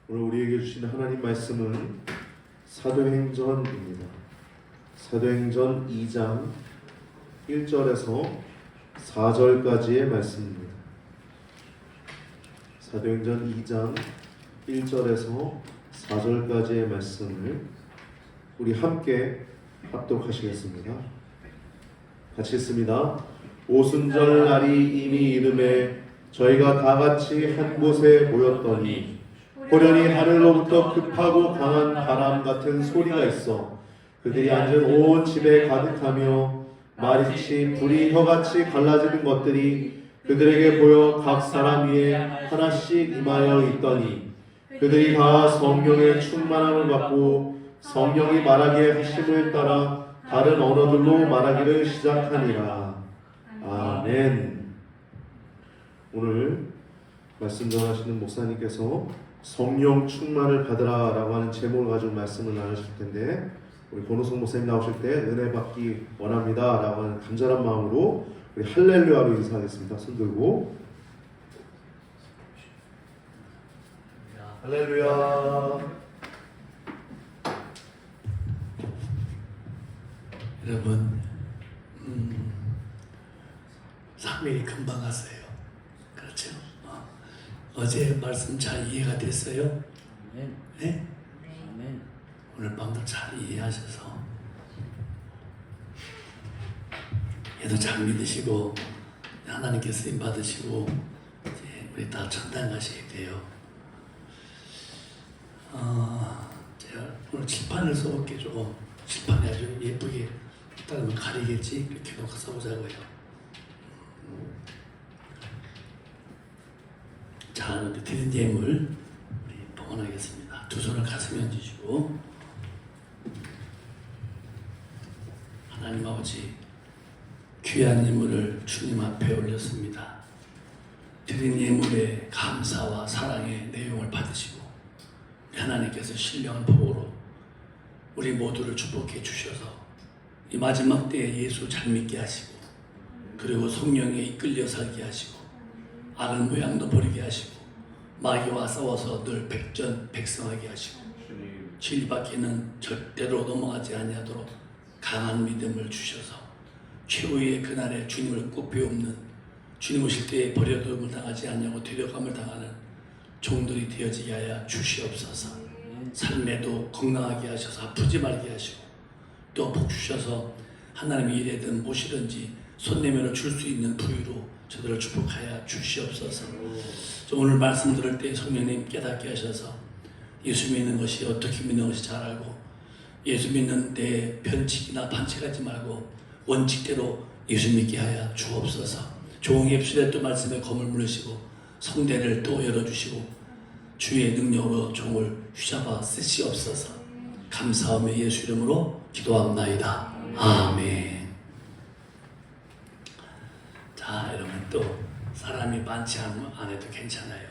오늘 우리에게 주신 하나님 말씀은 사도행전입니다. 사도행전 2장 1절에서 4절까지의 말씀입니다. 사도행전 2장 1절에서 4절까지의 말씀을 우리 함께 합독하시겠습니다. 같이 읽습니다. 오순절 날이 이미 이르매 저희가 다 같이 한 곳에 모였더니 호련히 하늘로부터 급하고 강한 바람 같은 소리가 있어 그들이 앉은 온 집에 가득하며 마치 불이 혀같이 갈라지는 것들이 그들에게 보여 각 사람 위에 하나씩 임하여 있더니 그들이 다 성령의 충만함을 받고 성령이 말하기에 하심을 따라 다른 언어들로 말하기를 시작하니라. 아멘. 오늘 말씀 전하시는 목사님께서 성령 충만을 받으라 라고 하는 제목을 가지고 말씀을 나누실 텐데, 우리 권호성 목사님 나오실 때 은혜 받기 원합니다 라고 하는 간절한 마음으로 우리 할렐루야로 인사하겠습니다. 손 들고 할렐루야. 여러분, 3일이 금방 갔어요. 그렇죠? 어제 말씀 잘 이해가 됐어요? 아멘. 네? 아멘. 오늘 밤도 잘 이해하셔서 얘도 잘 믿으시고 하나님께 쓰임 받으시고 이제 우리 다 천당 가시게 돼요. 제가 오늘 칠판을 써볼게. 조금 칠판이 아주 예쁘게 딱 가리겠지 이렇게 놓고 써보자고요. 자, 우리 드린 예물 우리 봉헌하겠습니다. 두 손을 가슴에 얹으시고, 하나님 아버지 귀한 예물을 주님 앞에 올렸습니다. 드린 예물의 감사와 사랑의 내용을 받으시고 하나님께서 신령한 복으로 우리 모두를 축복해 주셔서 이 마지막 때에 예수 잘 믿게 하시고, 그리고 성령에 이끌려 살게 하시고, 악을 모양도 버리게 하시고, 마귀와 싸워서 늘 백전백승하게 하시고, 진리밖에는 절대로 넘어가지 아니하도록 강한 믿음을 주셔서 최후의 그날에 주님을 꼭 배우는, 주님 오실 때에 버려둠을 당하지 않냐고 되려감을 당하는 종들이 되어지게 하여 주시옵소서. 삶에도 건강하게 하셔서 아프지 말게 하시고, 또 복 주셔서 하나님이 이래든 무엇이든지 손 내밀어 줄 수 있는 부유로 저들을 축복하여 주시옵소서. 오늘 말씀 들을 때 성령님 깨닫게 하셔서 예수 믿는 것이 어떻게 믿는 것이 잘 알고, 예수 믿는 데 변칙이나 반칙하지 말고 원칙대로 예수 믿게 하여 주옵소서. 종의 입술에 또 말씀의 검을 물으시고 성대를 또 열어주시고 주의 능력으로 종을 휘잡아 쓰시옵소서. 감사하며 예수 이름으로 기도합나이다. 아멘. 자, 여러분, 또 사람이 많지 안 해도 괜찮아요.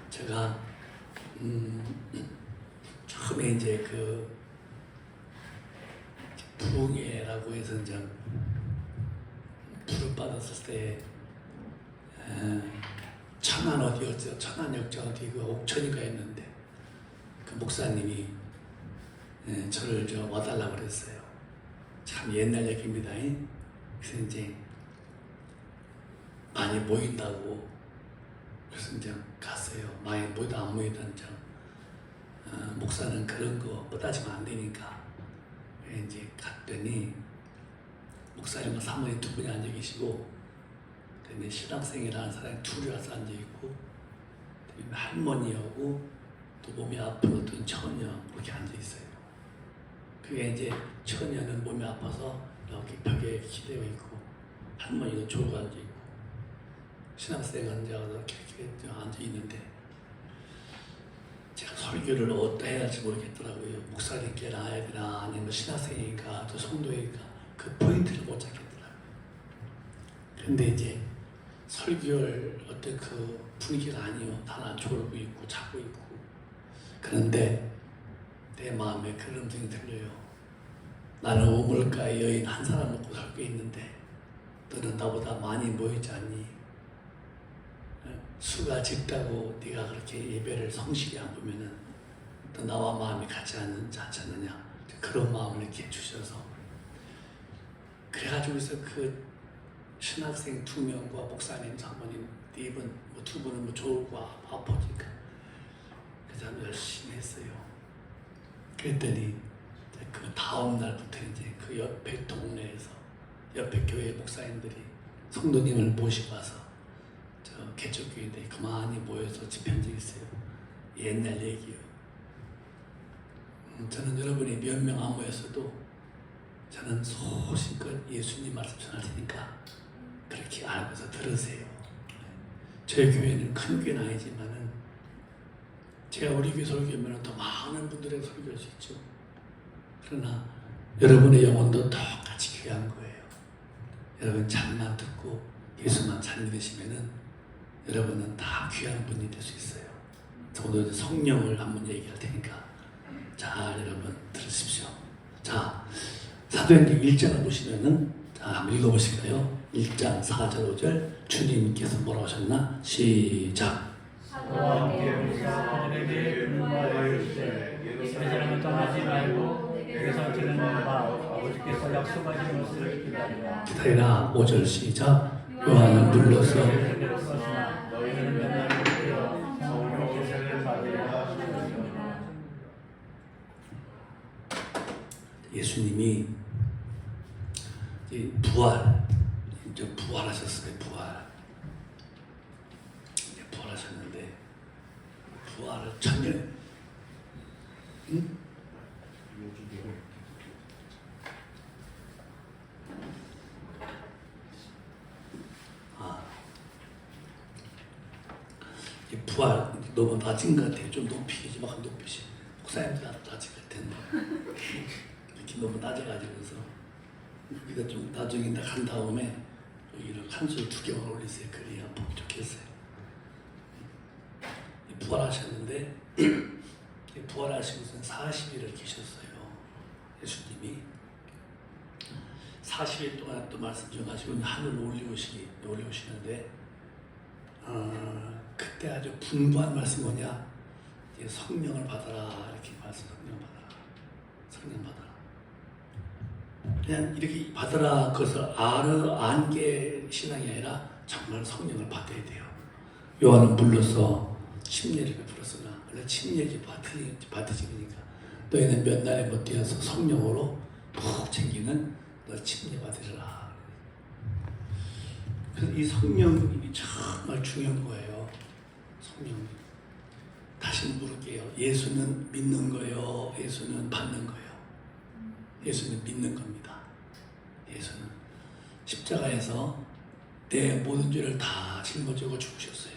제가 처음에 이제 그 부흥회라고 해서 이제 부를 받았을 때 천안 어디였죠? 천안역전 어디 그 옥천인가 했는데 그 목사님이 저를 와달라고 그랬어요. 참 옛날 얘기입니다. 그래서 이제 많이 모인다고, 그래서 이제 갔어요. 많이 모이다 안 모이다 이제 목사는 그런 거 따지면 안 되니까 이제 갔더니 목사님과 사모님 두 분이 앉아 계시고, 근데 신학생이라는 사람이 둘이 와서 앉아 있고, 할머니하고 또 몸이 아픈 어떤 처녀 그렇게 앉아 있어요. 그게 이제 처녀는 몸이 아파서 이렇게 벽에 기대어 있고, 할머니도 졸고 앉아 있고, 신학생은 이렇게 앉아 있는데, 제가 설교를 어디다 해야 할지 모르겠더라고요. 목사님께 나야 되나 아니면 신학생이니까 또 성도니까 그 포인트를 못 잡겠더라고요. 근데 이제 설교할 어떤 그 분위기가 아니요. 다 졸고 있고 자고 있고. 그런데 내 마음에 그런 음성이 들려요. 나는 우물가의 여인 한 사람 놓고 살고 있는데 너는 나보다 많이 모이지 않니? 수가 적다고 네가 그렇게 예배를 성실히 안 보면은 또 나와 마음이 같지 않느냐 그런 마음을 이렇게 주셔서 그래가지고서 그 신학생 2명과 목사님 3분이 4분, 뭐 2분은 뭐 좋을까 아프니까 그 사람 열심히 했어요. 그랬더니 그 다음 날부터 이제 그 옆에 동네에서 옆에 교회 목사님들이 성도님을 모시고 와서 저 개척교회인데 그만이 모여서 집회한 적이 있어요. 옛날 얘기요. 저는 여러분이 몇 명 안 모였어도 저는 소신껏 예수님 말씀 전할 테니까 그렇게 알고서 들으세요. 저희 교회는 큰 교회는 아니지만은 제가 우리 교회 설교하면 더 많은 분들에게 설교할 수 있죠. 그러나 여러분의 영혼도 똑같이 귀한 거예요. 여러분 잘만 듣고 예수만 잘 믿으시면은 여러분은 다 귀한 분이 될 수 있어요. 오늘 성령을 한번 얘기할 테니까 잘 여러분 들으십시오. 자, 사도행전 1장을 보시면은 자, 한번 읽어보실까요? 1장 4절 5절 주님께서 뭐라고 하셨나? 시작. 사도와 함께 오사 너에게 분부하여 이르시되 예루살렘을 떠나지 말고 내게서 들은 바 아버지께서 약속하신 것을 기다리라. 5절 시작. 요한은 눌러서 너희는 맨날 되어 성령 계세를 받으라 하시니라. 예수님이 이제 부활하셨어요. 부활하셨는데 부활을 천년 이 부활 너무 낮은 것 같아요. 좀 높이지 막 높이지. 목사님들 나도 낮은 것 텐데 이렇게 너무 낮아가지고서 여기다 좀 나중에 간 다음에 여기를 한술 2개만 올리세요. 그래야 보기 좋겠어요. 부활하셨는데 부활하시고서 40일을 계셨어요. 예수님이 40일 동안 또 말씀 좀 하시고 하늘로 올리시는데 그때 아주 분부한 말씀 뭐냐? 이제 성령을 받아라 이렇게 말씀 성령 받아라. 그냥 이렇게 받아라 그것을 안 게 신앙이 아니라 정말 성령을 받아야 돼요. 요한은 물러서 침례를 베풀었으나 원래 침례지 받으시니까 너희는 몇 날에 못 뛰어서 성령으로 푹 챙기는 너 침례 받으리라. 그래서 이 성령이 정말 중요한 거예요. 성령. 다시 물을게요. 예수는 믿는 거예요? 예수는 받는 거예요? 예수는 믿는 겁니다. 예수는 십자가에서 내 모든 죄를 다 짊어지고 죽으셨어요.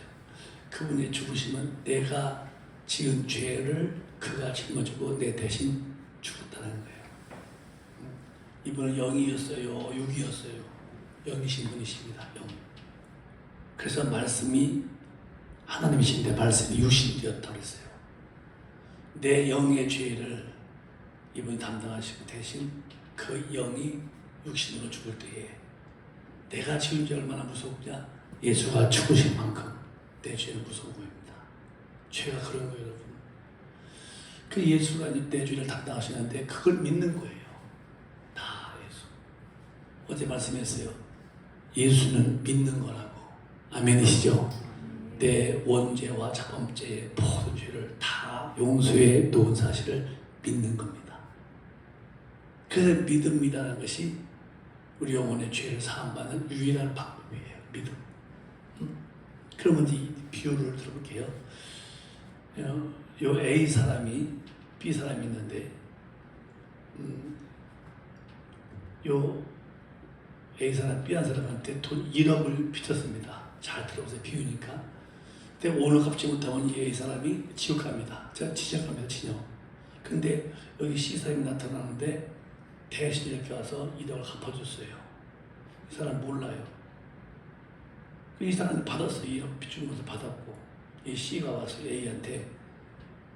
그분의 죽으심은 내가 지은 죄를 그가 짊어지고 내 대신 죽었다는 거예요. 이분은 영이었어요? 육이었어요? 영이신 분이십니다. 영. 그래서 말씀이 하나님이신데 말씀이 육신이 되었다고 했어요. 내 영의 죄를 이분이 담당하시고 대신 그 영이 육신으로 죽을 때에 내가 지은 죄 얼마나 무섭냐? 예수가 죽으신 만큼 내 죄는 무서운 거입니다. 죄가 그런 거예요, 여러분. 그 예수가 내 죄를 담당하시는데 그걸 믿는 거예요. 다 예수. 어제 말씀했어요. 예수는 믿는 거라고. 아멘이시죠? 내 원죄와 자범죄의 모든 죄를 다 용서해 놓은 사실을 믿는 겁니다. 그래서 믿음이라는 것이 우리 영혼의 죄를 사함받는 유일한 방법이에요. 믿음. 그러면 이 비유를 들어볼게요. 요 A 사람이 B 사람이 있는데 요 A 사람 B 한 사람한테 돈 1억을 빚었습니다. 잘 들어보세요. 비유니까. 근데 오늘 갚지 못하면 이 A 사람이 지옥 갑니다. 지적합니다. 진영. 근데 여기 C 사람이 나타나는데 대신 이렇게 와서 1억을 갚아줬어요. 이 사람 몰라요. 이 사람이 받았어요. 1억 빚준 것을 받았고 이 C가 와서 A한테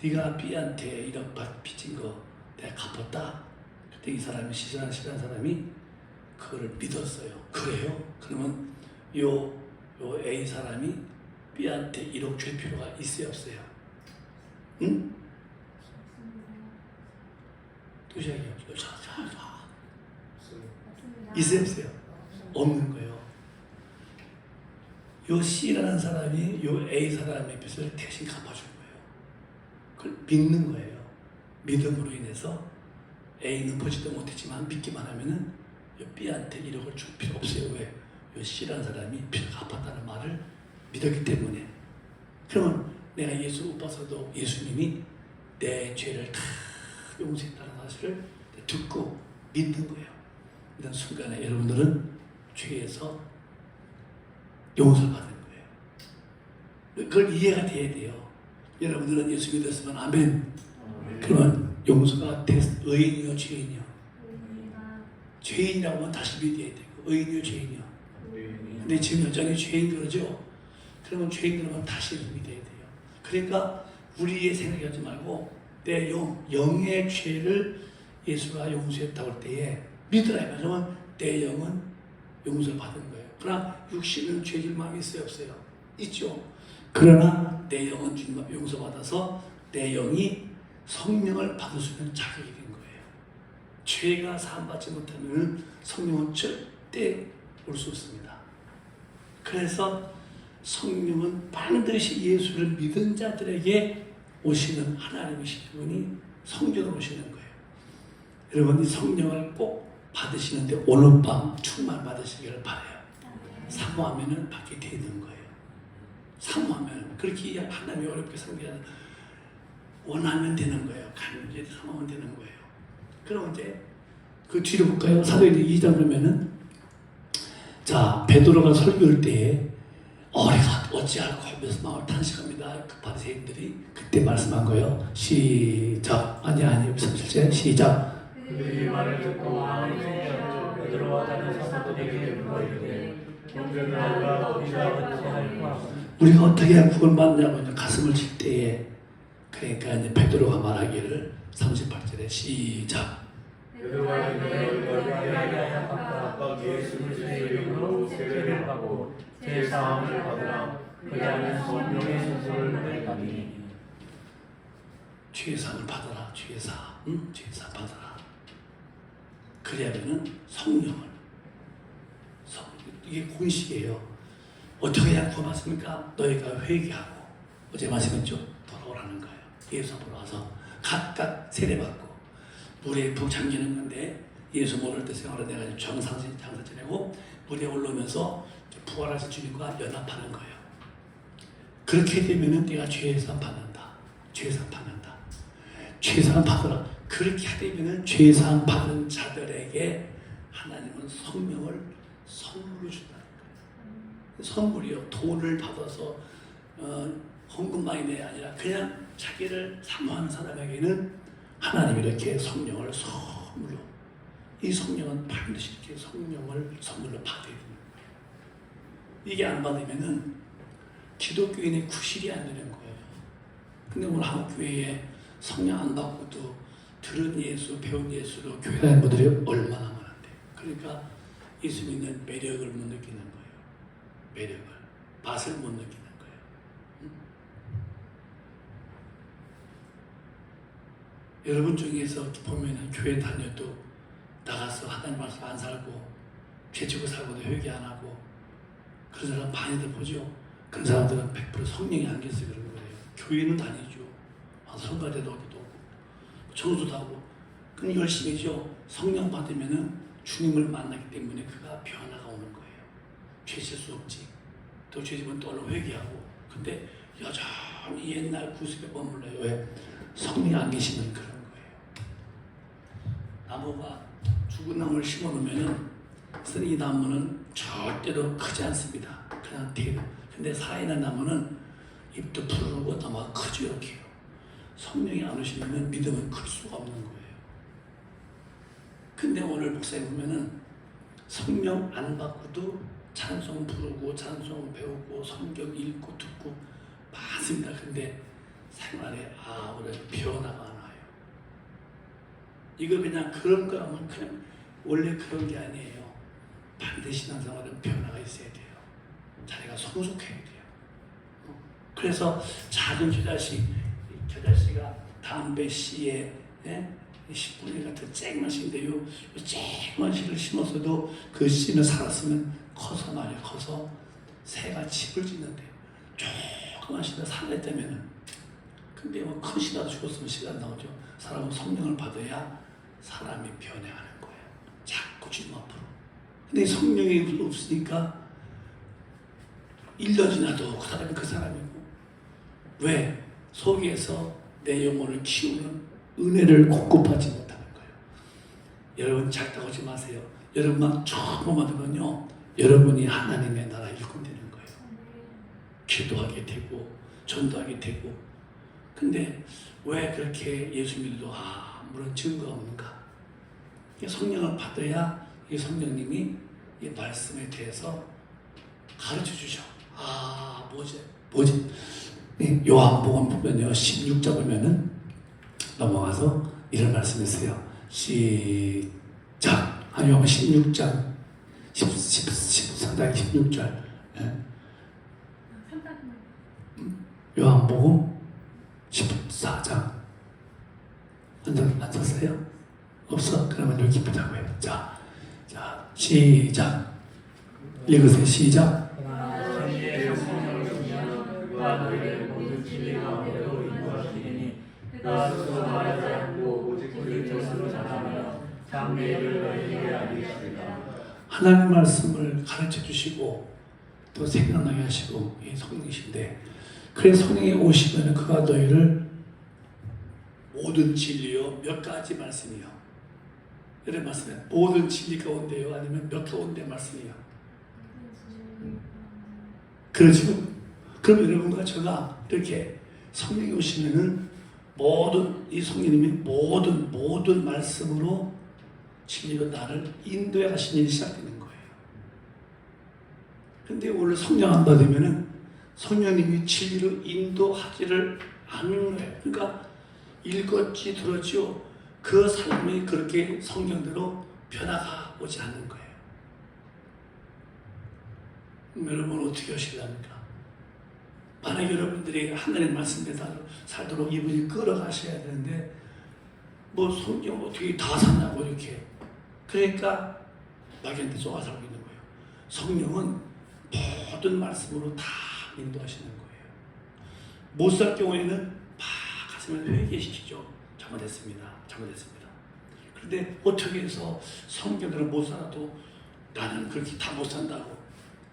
네가 B한테 1억 빚진 거 내가 갚았다. 그때 이 사람이 C라는 사람이 그거를 믿었어요. 그래요? 그러면 요 A 사람이 B한테 1억 줄 필요가 있어요, 없어요? 응? 도시락이요. 있어요, 없어요? 없는 거예요. 요 C라는 사람이 요 A 사람의 빚을 대신 갚아준 거예요. 그걸 믿는 거예요. 믿음으로 인해서 A는 보지도 못했지만 믿기만 하면은 요 B한테 1억을 줄 필요 없어요. 왜? 요 C라는 사람이 빚을 갚았다는 말을 믿었기 때문에. 그러면 내가 예수 못 봐서도 예수님이 내 죄를 다 용서했다는 사실을 듣고 믿는 거예요. 이런 순간에 여러분들은 죄에서 용서를 받는 거예요. 그걸 이해가 돼야 돼요. 여러분들은 예수 믿었으면 아멘. 그러면 용서가 의인이요 죄인이요? 죄인이라고 하면 다시 믿어야 되고 의인이요 죄인이요? 근데 지금 여전히 죄인 그러죠? 그러면 죄인 그러면 다시 믿어야 돼요. 그러니까 우리의 생각하지 말고 내 영의 죄를 예수가 용서했다고 할 때에 믿으라. 그러면 내 영은 용서를 받은 거예요. 그러나 육신은 죄질 마음이 있어요, 없어요? 있죠. 그러나 내 영은 주님 앞에 용서받아서 내 영이 성령을 받을 수 있는 자격이 된 거예요. 죄가 사함받지 못하면 성령은 절대 올 수 없습니다. 그래서 성령은 반드시 예수를 믿은 자들에게 오시는 하나님이신 분이 성령으로 오시는 거예요. 여러분 이 성령을 꼭 받으시는데 오늘 밤 충만 받으시기를 바라요. 사모하면은 받게 되는 거예요. 사모하면 그렇게 하나님이 어렵게 생각하는 원하면 되는 거예요. 간절히 사모하면 되는 거예요. 그럼 이제 그 뒤로 볼까요? 사도행전 2장 보면은 자 베드로가 설교할 때에 우리가 어찌할까 하면서 마음을 탄식합니다. 그 바리새인들이 그때 말씀한 거예요. 시작. 아니 37절 시작. 그들이 말을 듣고 마음을 준비하고 베드로와 다른 사도들에게 물어이르되 우리가 어떻게 해야 구원받냐고 이제 가슴을 칠 때에 그러니까 이제 베드로가 말하기를 38절에 시작. 베드로가 너희가 각각 예수 그리스도의 이름으로 세례를 받고 제사함을 받으라. 그리하면 성령의 선물을 받으니. 죄사함을 받아라. 죄사, 죄사 받아라. 그래야면은 성령을 이게 공식이에요. 어떻게 해야 구원받습니까? 너희가 회개하고 어제 말씀했죠? 돌아오라는 거예요. 예수 앞으로 와서 각각 세례받고 물에 푹 잠기는 건데 예수 모를 때 생활을 내가 정상적인 장사 지내고 물에 올라오면서 부활하신 주님과 연합하는 거예요. 그렇게 되면은 네가 죄사함 받는다. 죄사함 받는다. 죄사함 받으라. 그렇게 되면은 죄사함 받은 자들에게 하나님은 성령을 선물로 준다는 거예요. 선물이요. 돈을 받아서 헌금만이 내 아니라 그냥 자기를 사모하는 사람에게는 하나님이 이렇게 성령을 선물로 이 성령은 반드시 이렇게 성령을 선물로 받아야 되는 거예요. 이게 안 받으면은 기독교인의 구실이 안 되는 거예요. 근데 오늘 한국 교회에 성령 안 받고도 들은 예수, 배운 예수로 교회 다니는 분들이 얼마나 많은데. 그러니까 예수 믿는 매력을 못 느끼는 거예요. 매력을. 맛을 못 느끼는 거예요. 여러분 중에서 보면은 교회 다녀도 나가서 하나님 말씀 안 살고 죄지고 살고도 회개 안 하고 그런 사람 많이들 보죠. 그런 사람들은 100% 성령이 안 계셔서 그런 거예요. 교회는 다니죠. 성가대도 하기도 하고 청소도 하고 그건 열심히죠. 성령 받으면은 주님을 만나기 때문에 그가 변화가 오는 거예요. 죄 질 수 없지. 또 죄지면 또 얼른 회개하고 근데 여전히 옛날 구습에 머물러요. 왜? 성령이 안 계시면 그런 거예요. 나무가 죽은 나무를 심어놓으면은 이 나무는 절대로 크지 않습니다. 그냥 대로. 근데 살아있는 나무는 잎도 푸르고 나무가 크죠. 이렇게요. 성령이 안 오시면 믿음은 클 수가 없는 거예요. 근데 오늘 목사님 보면은 성령 안 받고도 찬송 부르고 찬송 배우고 성경 읽고 듣고 많습니다. 근데 생활에 오늘 변화가 안 와요. 이거 그냥 그런 거라면 그냥 원래 그런 게 아니에요. 반드시 신앙생활은 변화가 있어야 돼요. 자기가 성숙해야 돼요. 그래서 작은 겨자씨가 담배 씨에 10분의 같은 쨍한 씨인데요. 쨍한 씨를 심었어도 그 씨는 살았으면 커서 말이야. 커서 새가 집을 짓는데요. 조그만 씨가 살았다면은 근데 뭐 큰 씨라도 죽었으면 씨가 안 나오죠. 사람은 성령을 받아야 사람이 변해가는 거예요. 자꾸 주님 앞으로. 근데 성령이 없으니까 1년 지나도 그 사람이 그 사람이고 왜? 속에서 내 영혼을 키우는 은혜를 공급하지 못하는 거예요. 여러분 착각 하지 마세요. 여러분만 처음 만들면요 여러분이 하나님의 나라 일꾼 되는 거예요. 기도하게 되고 전도하게 되고. 근데 왜 그렇게 예수 믿어도 아무런 증거가 없는가? 성령을 받아야 이 성령님이 이 말씀에 대해서 가르쳐 주셔. 뭐지? 요한복음 보면요 16장 보면은 넘어가서 이런 말씀이세요. 시작. 요한복음 16장 14장 16절. 요한복음 14장 안 썼어요? 없어? 그러면 여기 보자고요. 자, 시작. 읽으세요. 시작. 하나님 말씀을 가르쳐 주시고 또 생각나게 하시고 이 성령이신데 그래서 성령이 오시면 그가 너희를 모든 진리요 몇 가지 말씀이요 이런 말씀에 모든 진리 가운데요 아니면 몇 가운데 말씀이요 그렇죠? 그럼 여러분과 제가 이렇게 성령이 오시면은 이 성령님이 모든 말씀으로 진리로 나를 인도해 가시는 일이 시작되는 거예요. 근데 오늘 성령 안 받으면은 성령님이 진리로 인도하지를 않는 거예요. 그러니까 읽었지 들었지요. 그 사람이 그렇게 성령대로 변화가 오지 않는 거예요. 여러분 어떻게 하시렵니까? 만약 여러분들이 하나님 말씀에 살도록 이분이 끌어가셔야 되는데 뭐 성경 어떻게 다 산다고 이렇게 그러니까 마귀한테 쏘아 살고 있는 거예요. 성령은 모든 말씀으로 다 인도하시는 거예요. 못 살 경우에는 막 가슴을 회개시키죠. 잘못했습니다. 그런데 어떻게 해서 성경대로 못 살아도 나는 그렇게 다 못 산다고.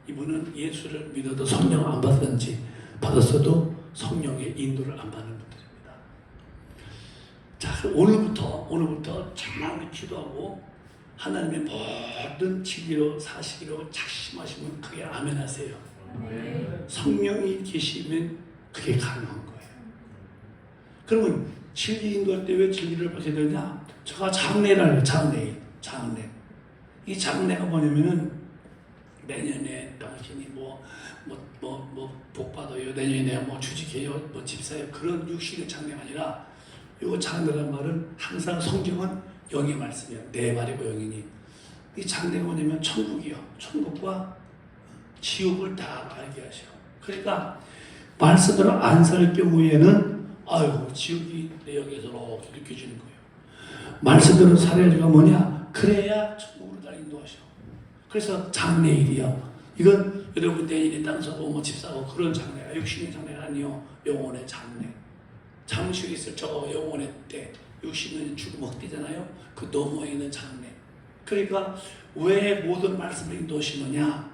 이분은 예수를 믿어도 성령 안 받았어도 성령의 인도를 안 받는 분들입니다. 자, 오늘부터 정말 기도하고 하나님의 모든 진리로 사시기로 작심하시면 그게 아멘 하세요. 성령이 계시면 그게 가능한 거예요. 그러면 진리 인도할 때 왜 진리를 받아야 되냐? 제가 장례를 해요. 장례. 이 장례가 뭐냐면은 내년에 당신이 복 받아요. 내년에 주직해요. 집사요. 그런 육신의 장례가 아니라 이 장례란 말은 항상 성경은 영의 말씀이에요. 내 말이고 영이니. 이 장례가 뭐냐면 천국이요. 천국과 지옥을 다 알게 하셔. 그러니까 말씀대로 안 살 경우에는 지옥이 내 영에서 이렇게 느껴지는 거예요. 말씀대로 살아야지가 뭐냐? 그래야 천국으로 날 인도하셔. 그래서 장례일이요. 이건 여러분 내일에 땅 사고 집 사고 그런 장례가 육신의 장례가 아니요. 영혼의 장례. 장식이 있을 저 영혼의 때 육신은 죽음 헛되잖아요. 그 너머에 있는 장례. 그러니까 왜 모든 말씀을 인도하시느냐?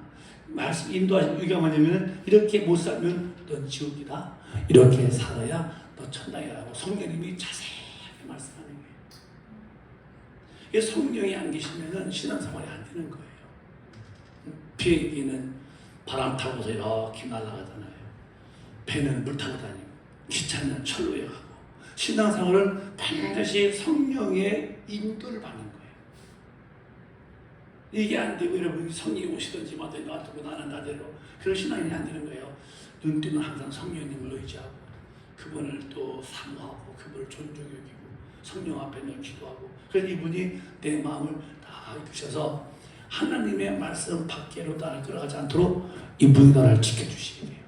말씀 인도하시는 이유가 뭐냐면 이렇게 못 살면 넌 지옥이다. 이렇게 살아야 너 천당이라고 성령님이 자세히 말씀하는 거예요. 이 성령이 안 계시면은 신앙생활이 안 되는 거예요. 비행기는 바람 타고서 이렇게 날아가잖아요. 배는 물 타고 다니고 기차는 철로에 가고 신앙생활은 반드시 성령의 인도를 받는 거예요. 이게 안 되고 여러분이 성령이 오시든지 마든지 놔두고 나는 나대로 그런 신앙이 안 되는 거예요. 눈 뜨면 항상 성령님을 의지하고 그분을 또 사모하고 그분을 존중히 여기고 성령 앞에 늘 기도하고 그래서 이분이 내 마음을 다 이끄셔서 하나님의 말씀 밖으로 나를 끌어가지 않도록 이분이 나를 지켜주시게 돼요.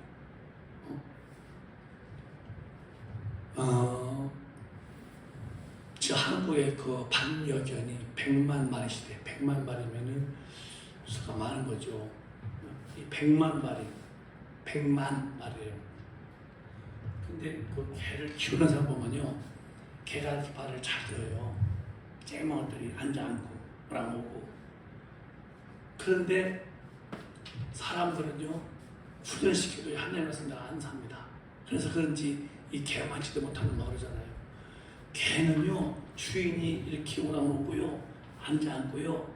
저 한국의 그 반려견이 100만 마리 시대, 100만 마리면은 수가 많은 거죠. 이 100만 마리, 100만 마리예요. 근데 그 개를 키우는 사람 보면요, 개가 이렇게 발을 잘 들어요. 쨍망들이 앉아 앉고 뭐랑 오고. 그런데 사람들은요, 훈련시켜도 하나님 말씀 안 삽니다. 그래서 그런지 이 개 많지도 못하는 거 그러잖아요. 개는요, 주인이 이렇게 오랑오고요, 앉아 앉고요,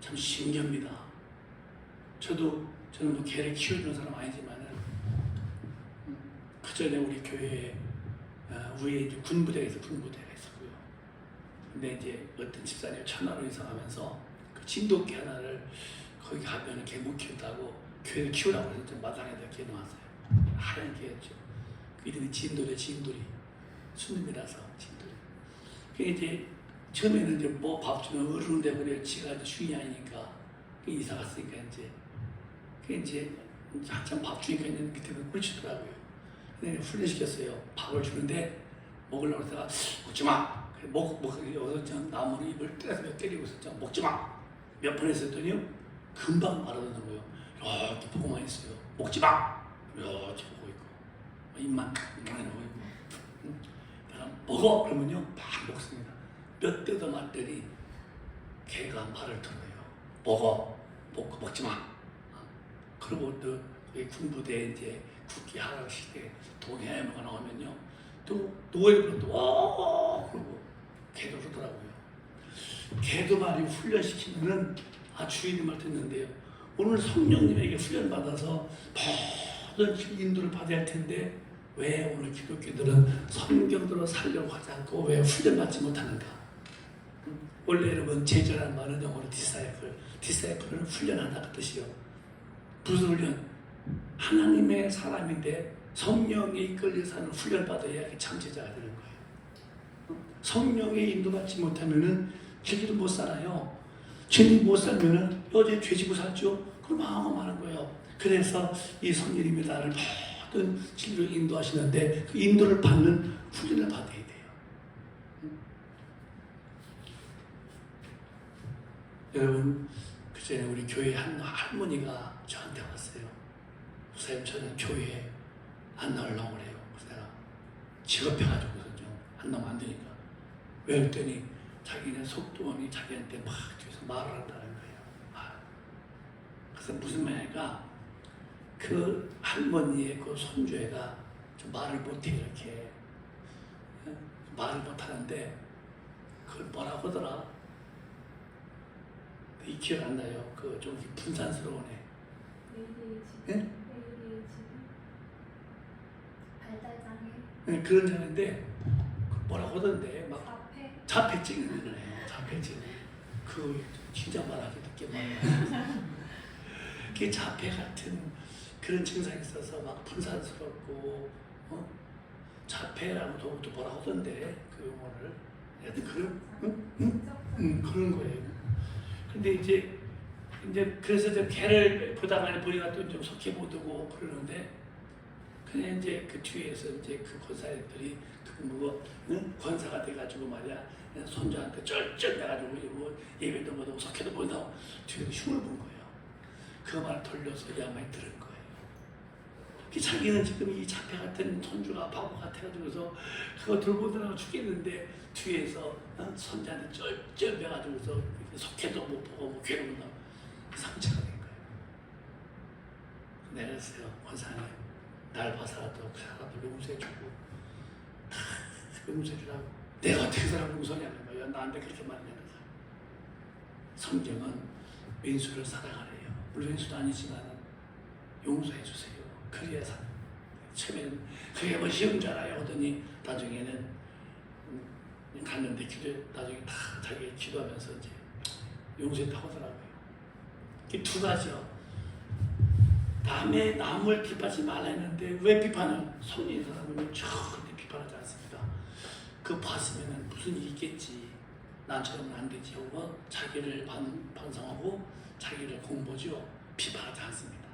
참 신기합니다. 저는 뭐 개를 키워주는 사람 아니지만은, 그 전에 우리 교회에 위에 이제 군부대가 있었고요. 근데 이제 어떤 집사님이 천하로 이사하면서 그 진돗개 하나를 거기 가면 개 못 키운다고 교회를 키우라고 해서 좀 마당에다 개 놓았어요. 하얀 개였죠. 그 이름이 진돌이, 순놈이라서 진돌이. 그 이제 처음에는 이제 뭐 밥 주면 어른데 그래 지가 이제 주인이 아니니까 이사 갔으니까 이제 한참 밥 주니까 있는 밑에는 꿀치더라고요. 근데 훈련시켰어요. 밥을 주는데 먹으려고 하다가 먹지 마. 여기서 나무로 입을 때리고 있었죠. 먹지 마. 몇 번 했었더니요, 금방 알아듣는 거예요. 이렇게 보고만 있어요. 먹지 마. 이렇게 보고 있고, 입만 이만해 보고 있고. 내가 먹어 그러면요, 막 먹습니다. 몇 대도 맞더니 개가 말을 들어요. 먹어. 먹고 먹지 마. 그리고 또 군부대 이제 국기 하락 시대 동해가 나오면요, 또 노예를 또 와 그러고 개도 그러더라고요. 개도 말이 훈련시키면은 주인의 말 듣는데요. 오늘 성령님에게 훈련 받아서 모든 인도를 받아야 할 텐데 왜 오늘 기독교들은 성경대로 살려고 하지 않고 왜 훈련 받지 못하는가? 원래 여러분 제자라는 말은 영어로 디사이플은 훈련한다 그 뜻이요. 무슨 훈련? 하나님의 사람인데 성령에 이끌려 사는 훈련 받아야 참 제자가 되는 거예요. 성령에 인도받지 못하면은 제대로 못 살아요. 제대로 못 살면은 어제 죄지고 살죠. 그럼 망하는 거예요. 그래서 이 성령님이 나를 모든 진리로 인도하시는데 그 인도를 받는 훈련을 받아야 돼요. 여러분, 그전에 우리 교회 한 할머니가 저한테 왔어요. 목사님, 저는 교회에 안 나오려고 그래요. 그래서 내가 직업해가지고서 안 나오면 안 되니까. 왜 그랬더니 자기네 속도원이 자기한테 막 뒤에서 말을 한다는 거예요. 그래서 무슨 말이니까 그 할머니의 그 손주애가 좀 말을 못해 이렇게 말을 못하는데 그걸 뭐라고 하더라. 이 기억 안 나요. 그 좀 분산스러우네. 네? 발달장애? 네, 그런 장인데 뭐라고 하던데 막 자폐증이네요. 자폐증. 그 진짜 말하기 늦게 말해요. 그 자폐 같은 그런 증상이 있어서 막 분산스럽고 자폐라고 또 뭐라고 하던데 그 용어를 하여튼 그런 거예요. 근데 이제 그래서 좀 개를 보다가 보니까 또 좀 속해 못 오고 그러는데 그냥 이제 그 뒤에서 이제 그 권사들이 권사가 돼가지고 말이야 손주한테 쩔쩔 해가지고 뭐 예배도 못하고 속해도 못하고 뒤에서 흉을 본 거예요. 그 말을 돌려서 이 양반이 들은 거예요. 자기는 지금 이 자폐 같은 손주가 바보 같아가지고서 그거 들고 들어가 죽겠는데 뒤에서 손자한테 쩔쩔 해가지고서 속해도 못 보고 뭐 괴로운 거 상처가 된 거예요. 내가 그랬어요. 권사님, 날 봐서라도 그 사람들 용서해주고 다 용서해주라고. 내가 어떻게 사람 용서하냐는 거예요. 나한테 그렇게 말하냐는 거예요. 성경은 왼수를 사랑하래요. 물론 왼수도 아니지만 용서해주세요. 그래야 사. 처음에는 그게 뭐 쉬운 줄 알아요. 하더니 나중에는 갔는데 나중에 다 자기 기도하면서 이제 용서했다고 하더라고요. 이게 두 가지요. 남의 남을 비판하지 말라 했는데 왜 비판을? 손이 있는 사람은 절대 비판하지 않습니다. 그거 봤으면 무슨 일이 있겠지. 나처럼은 안 되지 하고 자기를 반성하고 자기를 공부하죠. 비판하지 않습니다.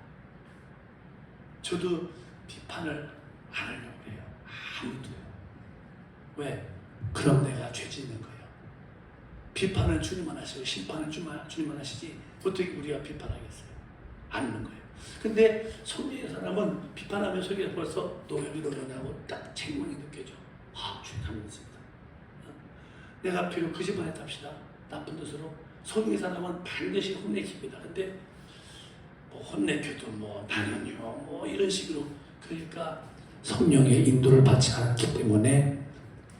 저도 비판을 안 하려고 해요. 아무도요. 왜? 그럼 내가 죄 짓는 거예요. 비판은 주님만 하시고 심판은 주님만 하시지 어떻게 우리가 비판하겠어요? 않는 거예요. 근데 성령의 사람은 비판하면 속에 벌써 너왜 이러냐고 딱 책임이 느껴져. 아, 주님 있습니다. 내가 비록 거짓말 했답시다. 나쁜 뜻으로. 성령의 사람은 반드시 혼내킵니다. 근데 뭐 혼내켜도 뭐 당연히요. 뭐 이런 식으로. 그러니까 성령의 인도를 받지 않았기 때문에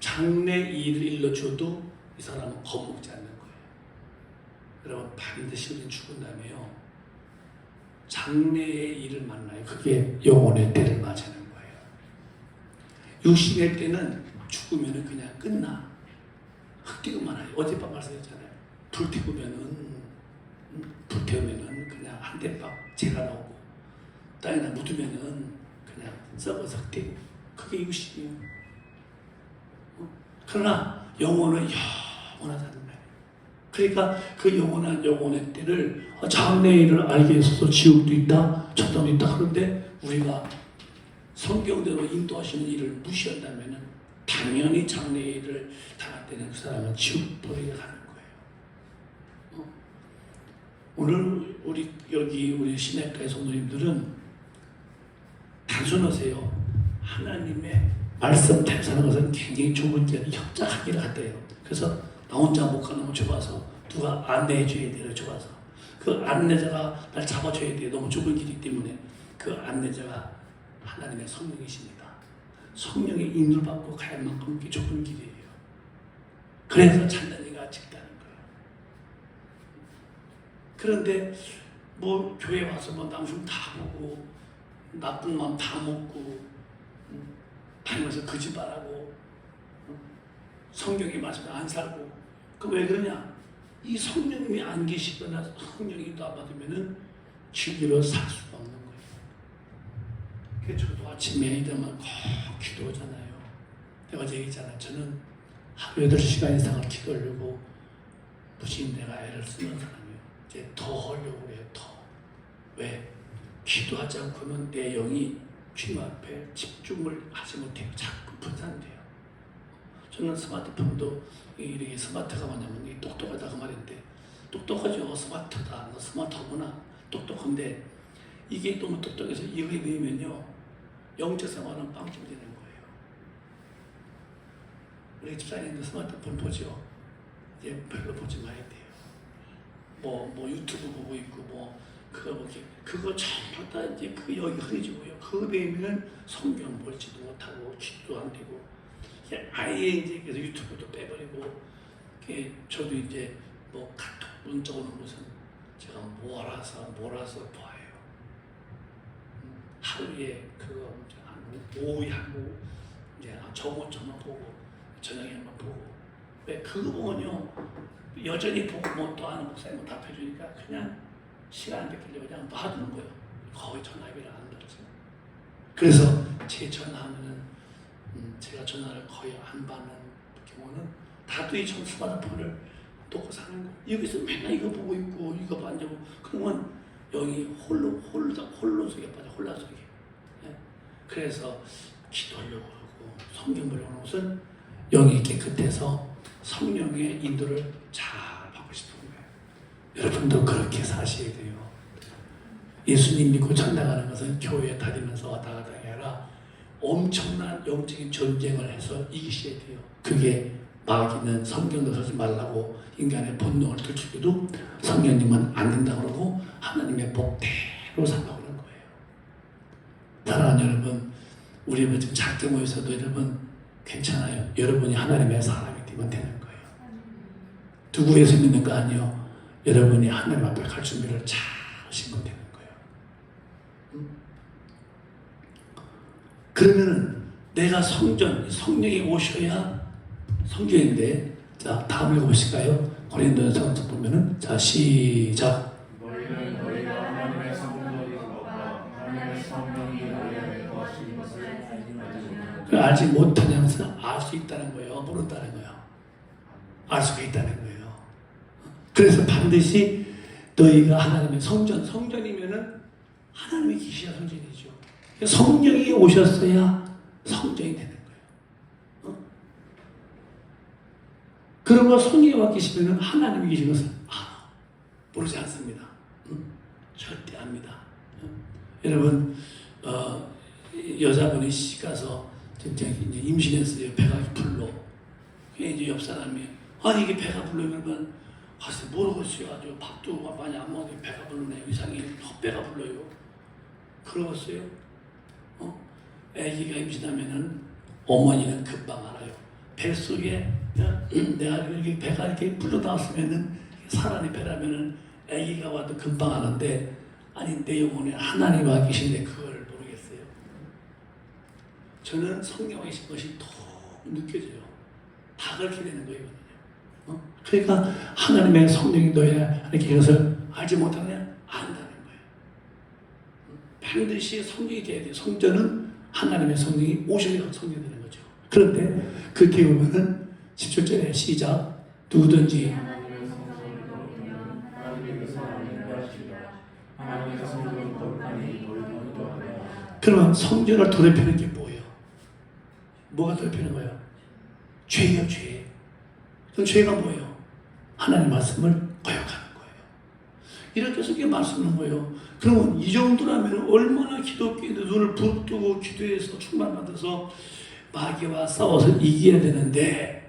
장래 일을 일러줘도 이 사람은 겁먹지 않는 거예요. 여러분 반드시 우리는 죽은다며요. 장래의 일을 만나요. 그게 영혼의 때를 맞이하는 거예요. 육신의 때는 죽으면 그냥 끝나. 흙띠고만 해요. 어젯밤 말씀했잖아요. 불태우면은 그냥 한 대박 재가 나오고 땅에다 묻으면은 그냥 썩어서 흙띠고 그게 육신이에요. 그러나 영혼은 영원하다는 거예요. 그러니까 그 영원한 영혼의 때를 장래의 일을 알게 해서 지옥도 있다, 천당도 있다. 그런데 우리가 성경대로 인도하시는 일을 무시한다면 당연히 장래의 일을 당할 때는 그 사람은 지옥 보내게 가는 거예요. 오늘 우리 시내가의 성도님들은 단순하세요. 하나님의 말씀대로 사는 것은 굉장히 좋은 게 협작하기를 한대요. 그래서 나 혼자 못 가는 거 좁아서 누가 안내해 줘야 돼요. 좁아서 그 안내자가 날 잡아줘야 돼요. 너무 좁은 길이기 때문에 그 안내자가 하나님의 성령이십니다. 성령의 인도를 받고 갈 만큼 그게 좁은 길이에요. 그래서 찬란이가 직다는 거예요. 그런데 뭐 교회 와서 뭐 남중 다 보고 나쁜 마음 다 먹고 다니면서 거짓말하고 성경의 말씀을 안 살고 그 왜 그러냐? 이 성령님이 안 계시거나 성령이 인도 안 받으면은 진리로 살 수가 없는 거예요. 그래서 저도 아침에 일어나면 꼭 기도하잖아요. 내가 어제 얘기했잖아요. 저는 하루 8시간 이상을 기도하려고 무슨 내가 애를 쓰는 사람이에요. 이제 더 하려고 그래요. 더. 왜? 기도하지 않고는 내 영이 주님 앞에 집중을 하지 못해요. 자꾸 분산돼요. 저는 스마트폰도 이렇게 스마트가 뭐냐면 이 똑똑하다 그 말인데 똑똑하죠. 스마트다. 너 스마트하구나. 똑똑한데 이게 너무 똑똑해서 이거에 넣으면요 영적 생활은 빵점 되는 거예요. 우리 집사님도 스마트폰 보죠. 이제 별로 보지 마야 돼요. 뭐 유튜브 보고 있고 뭐 그거 뭐게 그거 전부 다 이제 그 여기 흐려지고요. 그거 배우면은 성경 볼지도 못하고 기도 안 되고 아예 이제 그래서 유튜브도 빼버리고 저도 이제 뭐 카톡 문자 오는 것은 제가 몰아서 봐요. 하루에 그거 오후에 한번 이제 저번 보고 저녁에 한번 보고 왜 그거 보면요 여전히 보고 뭐 또 하는 목사님 답해주니까 그냥 시간 뺏기려고 그냥 놔두는 거예요. 거의 전화기를 안 들었어요. 그래서 제 전화하면은 제가 전화를 거의 안 받는 경우는 다들 이 스마트폰을 놓고 사는 거예요. 여기서 맨날 이거 보고 있고 이거 봤냐고 그러면 영이 홀로 속에 빠져 홀라 속에. 네? 그래서 기도하려고 하고 성경 보려고 하는 것은 영이 깨끗해서 성령의 인도를 잘 받고 싶은 거예요. 여러분도 그렇게 사셔야 돼요. 예수님 믿고 천당 가는 것은 교회에 다니면서 왔다 갔다 하는 게 아니라 엄청난 영적인 전쟁을 해서 이기셔야 돼요. 그게 마귀는 성경도 쓰지 말라고 인간의 본능을 들추기도 성령님은 안 된다고 그러고 하나님의 법대로 살라고 그러는 거예요. 사랑하는 여러분, 우리 지금 작게 모여서도 여러분 괜찮아요. 여러분이 하나님의 사람이 되면 되는 거예요. 누구에서 믿는 거 아니에요. 여러분이 하나님 앞에 갈 준비를 잘 하시면 되는 거예요. 그러면은 내가 성령이 오셔야 성경인데, 자 다음 읽어보실까요? 고린도전서 보면은 자 시작. 너희는 너희가 하나님의 성도이로가 하나님의 성령이 너희 안에 거하시는 것을 알지 못하냐면서 알 수 있다는 거예요. 모른다는 거예요. 알 수가 있다는 거예요. 그래서 반드시 너희가 하나님의 성전이면은 하나님의 계시가 성전이죠. 성령이 오셨어야 성전이 되는 거예요. 그러므로 성령이 와 계시면 하나님이 계신 것을 모르지 않습니다. 절대 압니다. 여러분 여자분이 시집 가서 진짜 이제 임신했어요. 배가 불러. 이제 옆 사람이 이게 배가 불러 그러면 가서 모르겠어요. 아주 밥도 많이 안 먹는데 배가 부르네. 이상히 헛배가 불러요. 그러겠어요? 아기가 임신하면은 어머니는 금방 알아요. 뱃속에 내가 이렇게 배가 이렇게 불러 나왔으면은 사람이 배라면은 아기가 와도 금방 아는데 아니 내 영혼에 하나님 와 계신데 그걸 모르겠어요. 저는 성령이 계신 것이 더 느껴져요. 다 그렇게 되는 거거든요. 그러니까 하나님의 성령이 너의 안에 계신 것을 알지 못하느냐? 안다는 거예요. 반드시 성령이 돼야 돼요. 성전은 하나님의 성령이 오셔야 성령이 되는 거죠. 그런데 그렇게 보면은 17절에 시작 누구든지 하나님의 성령을 먹으면 하나님의 성령을 배하시리라. 하나님의 성령을 거룩하니 너희도 또하라. 그러면 성전을 더럽히는 게 뭐예요? 뭐가 더럽히는 거예요? 죄예요, 죄. 그럼 죄가 뭐예요? 하나님 말씀을 거역하는 거예요. 이렇게 성경에 말씀하는 거예요. 그러면 이 정도라면 얼마나 기독교인들 눈을 부릅뜨고 기도해서 충만받아서 마귀와 싸워서 이겨야 되는데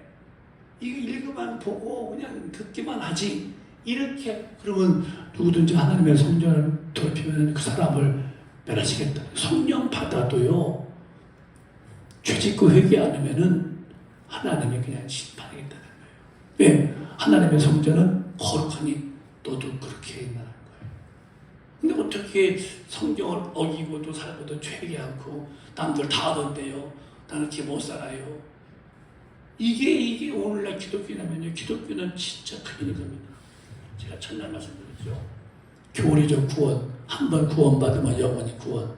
이거 읽어만 보고 그냥 듣기만 하지 이렇게 그러면 누구든지 하나님의 성전을 더럽히면 그 사람을 멸하시겠다. 성령 받아도요 죄짓고 회개 안 하면은 하나님이 그냥 심판하겠다는 거예요. 왜? 하나님의 성전은 거룩하니 너도 그렇게 있나는 거예요. 근데 어떻게 성경을 어기고도 살고도 죄지 않고 남들 다 하던데요. 나는 이렇게 못 살아요. 이게 오늘날 기독교라면요. 기독교는 진짜 큰일이 겁니다. 제가 첫날 말씀드렸죠. 교리적 구원, 한 번 구원받으면 영원히 구원.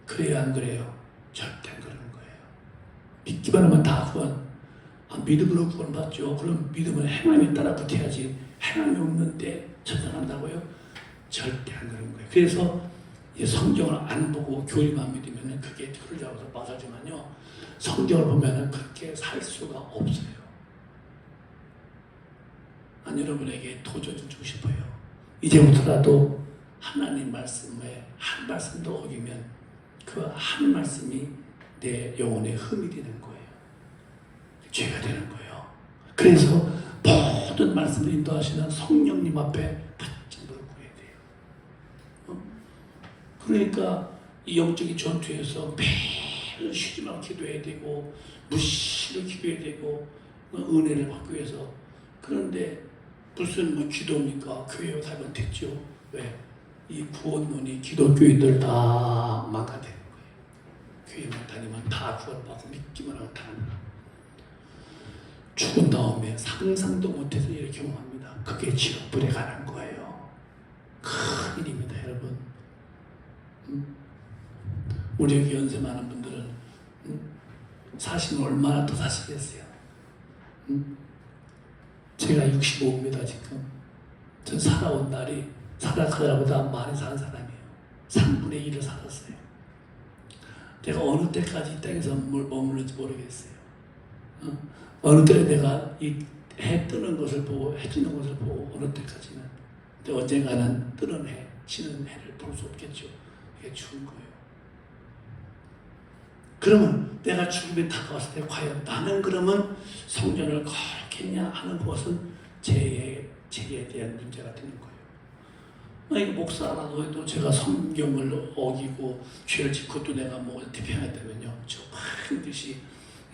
그래요, 안 그래요? 절대 안 그러는 거예요. 믿기만 하면 다 구원. 믿음으로 구원받죠. 그럼 믿음은 행함에 따라 붙어야지. 행함이 없는데 천당한다고요? 절대 안 그런 거예요. 그래서 성경을 안 보고 교리만 믿으면 그게 그러자고 맞아지만요. 성경을 보면 그렇게 살 수가 없어요. 난 여러분에게 도전 좀 주고 싶어요. 이제부터라도 하나님 말씀에 한 말씀도 어기면 그 한 말씀이 내 영혼에 흠이 되는 거예요. 죄가 되는 거예요. 그래서 모든 말씀을 인도하시는 성령님 앞에 바짝 무릎 꿇어야 돼요. 그러니까 이 영적인 전투에서 매일 쉬지 말고 기도해야 되고 무시로 기도해야 되고 은혜를 받기 위해서. 그런데 무슨 기도입니까? 교회가 잘못했죠. 왜? 이 구원문이 기독교인들 다 망가되는 거예요. 교회만 다니면 다 구원받고 믿기만 하고 다 죽은 다음에 상상도 못해서 이렇게 경험합니다. 그게 지옥불에 가는 거예요. 큰일입니다, 여러분. 우리 여기 연세 많은 분들은 사시면 얼마나 더 사시겠어요? 제가 65입니다, 지금. 전 살아온 날이 살아가다보다 많이 사는 사람이에요. 3분의 1을 살았어요. 내가 어느 때까지 이 땅에서 머물는지 모르겠어요. 어느 때 내가 이 해 뜨는 것을 보고 해 지는 것을 보고 어느 때까지는. 근데 언젠가는 뜨는 해, 지는 해를 볼 수 없겠죠. 이게 죽은 거예요. 그러면 내가 죽음에 다가왔을 때 과연 나는 그러면 성전을 거룩했냐 하는 것은 죄에 대한 문제가 되는 거예요. 만약에 목사라고 해도 제가 성경을 어기고 죄를 짓고 또 내가 뭐 대표하다면요, 저 반드시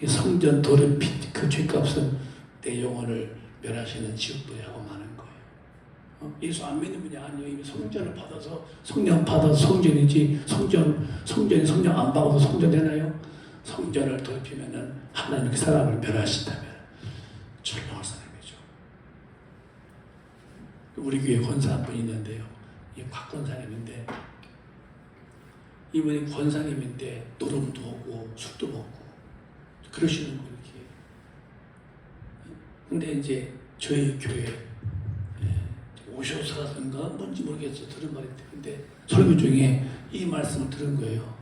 성전 더럽힌 그 죄값은 내 영혼을 멸하시는 지옥불에 하고 마는 거예요. 예수 안 믿는 분이 아니에요. 이미 성전을 받아서 성령 받아서 성전이지 성전이 성령 안 받아도 성전 되나요? 성전을 더럽히면은 하나님이 그 사람을 멸하신다면 절망할 사람이죠. 우리 교회 권사 한 분 있는데요. 이 곽 권사님인데 이분이 권사님인데 노름도 오고 술도 먹고 그러시는 분이. 근데 이제 저희 교회 오셔서라든가 뭔지 모르겠어요. 들은 말인데 근데 설교 중에 이 말씀을 들은 거예요.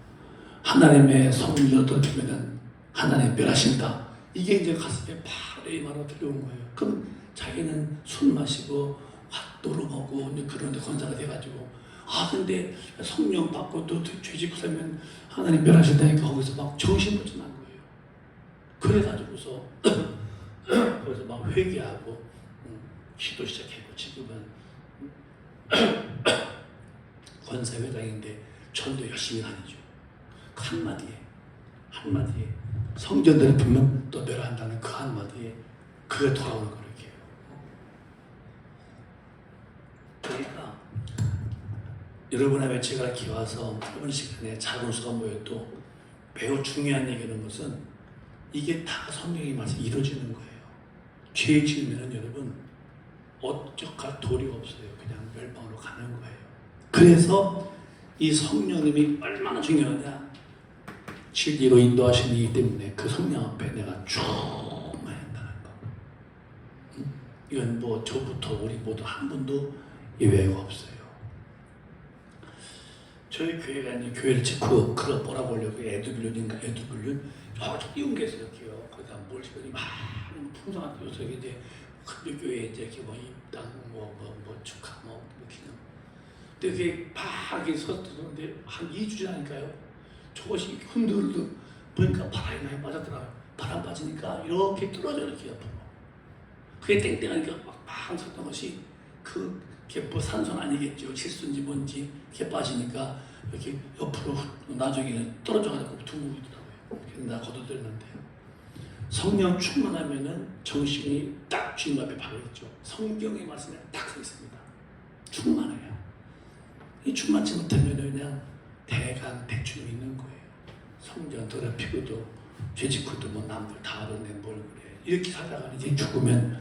하나님의 성전을 더럽히면 하나님 멸하신다. 이게 이제 가슴에 파레이 말아 들어온 거예요. 그럼 자기는 술 마시고 핫도로 먹고 이제 그런데 권사가 돼가지고 근데 성령 받고 또 죄짓고 살면 하나님 멸하신다니까 거기서 막 정신없이 난 거예요. 그래가지고서 거기서 막 회개하고 기도 시작했고 지금은 권사회장인데 전도 열심히 다니죠. 한마디에 성전들을 보면 또 멸한다는 그 한마디에 그게 돌아오는 거예요. 그러니까 여러분 앞에 제가 이렇게 와서 이번 시간에 작은 수가 모여도 매우 중요한 얘기하는 것은 이게 다 성령의 말씀이 이루어지는 거예요. 죄 지으면 여러분 어쩌할 도리가 없어요. 그냥 멸망으로 가는 거예요. 그래서 이 성령님이 얼마나 중요하냐, 진리로 인도하시기 때문에 그 성령 앞에 내가 충만히 한다는 거. 이건 뭐 저부터 우리 모두 한 분도 예외가 없어요. 저희 교회가 이제 교회를 짓고 그걸 몰아보려고 에듀빌륜인가 아주 띄운 게 있어요. 거기다 뭘 지금 막 풍성한 요새 이제 큰 교회에 이제 이렇게 뭐 입당 뭐 축하 뭐 기념. 근데 그게 막 이렇게 섰는데 한 2주 지나니까요. 저것이 흔들흔들 보니까 바람이 많이 빠졌더라고요. 바람 빠지니까 이렇게 뚫어져 이렇게 옆으로. 그게 땡땡하니까 막 섰던 것이 그게 뭐 산소는 아니겠죠. 실수인지 뭔지 이렇게 빠지니까 이렇게 옆으로 나중에는 떨어져가지고 둥글더라고요. 그래서 나 거둬들였는데요. 성령 충만하면은 정신이 딱 주님 앞에 박혀 있죠. 성경의 말씀에 딱 서 있습니다. 충만해요. 이 충만치 못하면 그냥 대충 있는 거예요. 성전 더럽히고도 죄짓고도 뭐 남들 다 알았네 뭘 그래. 이렇게 살다가 이제 죽으면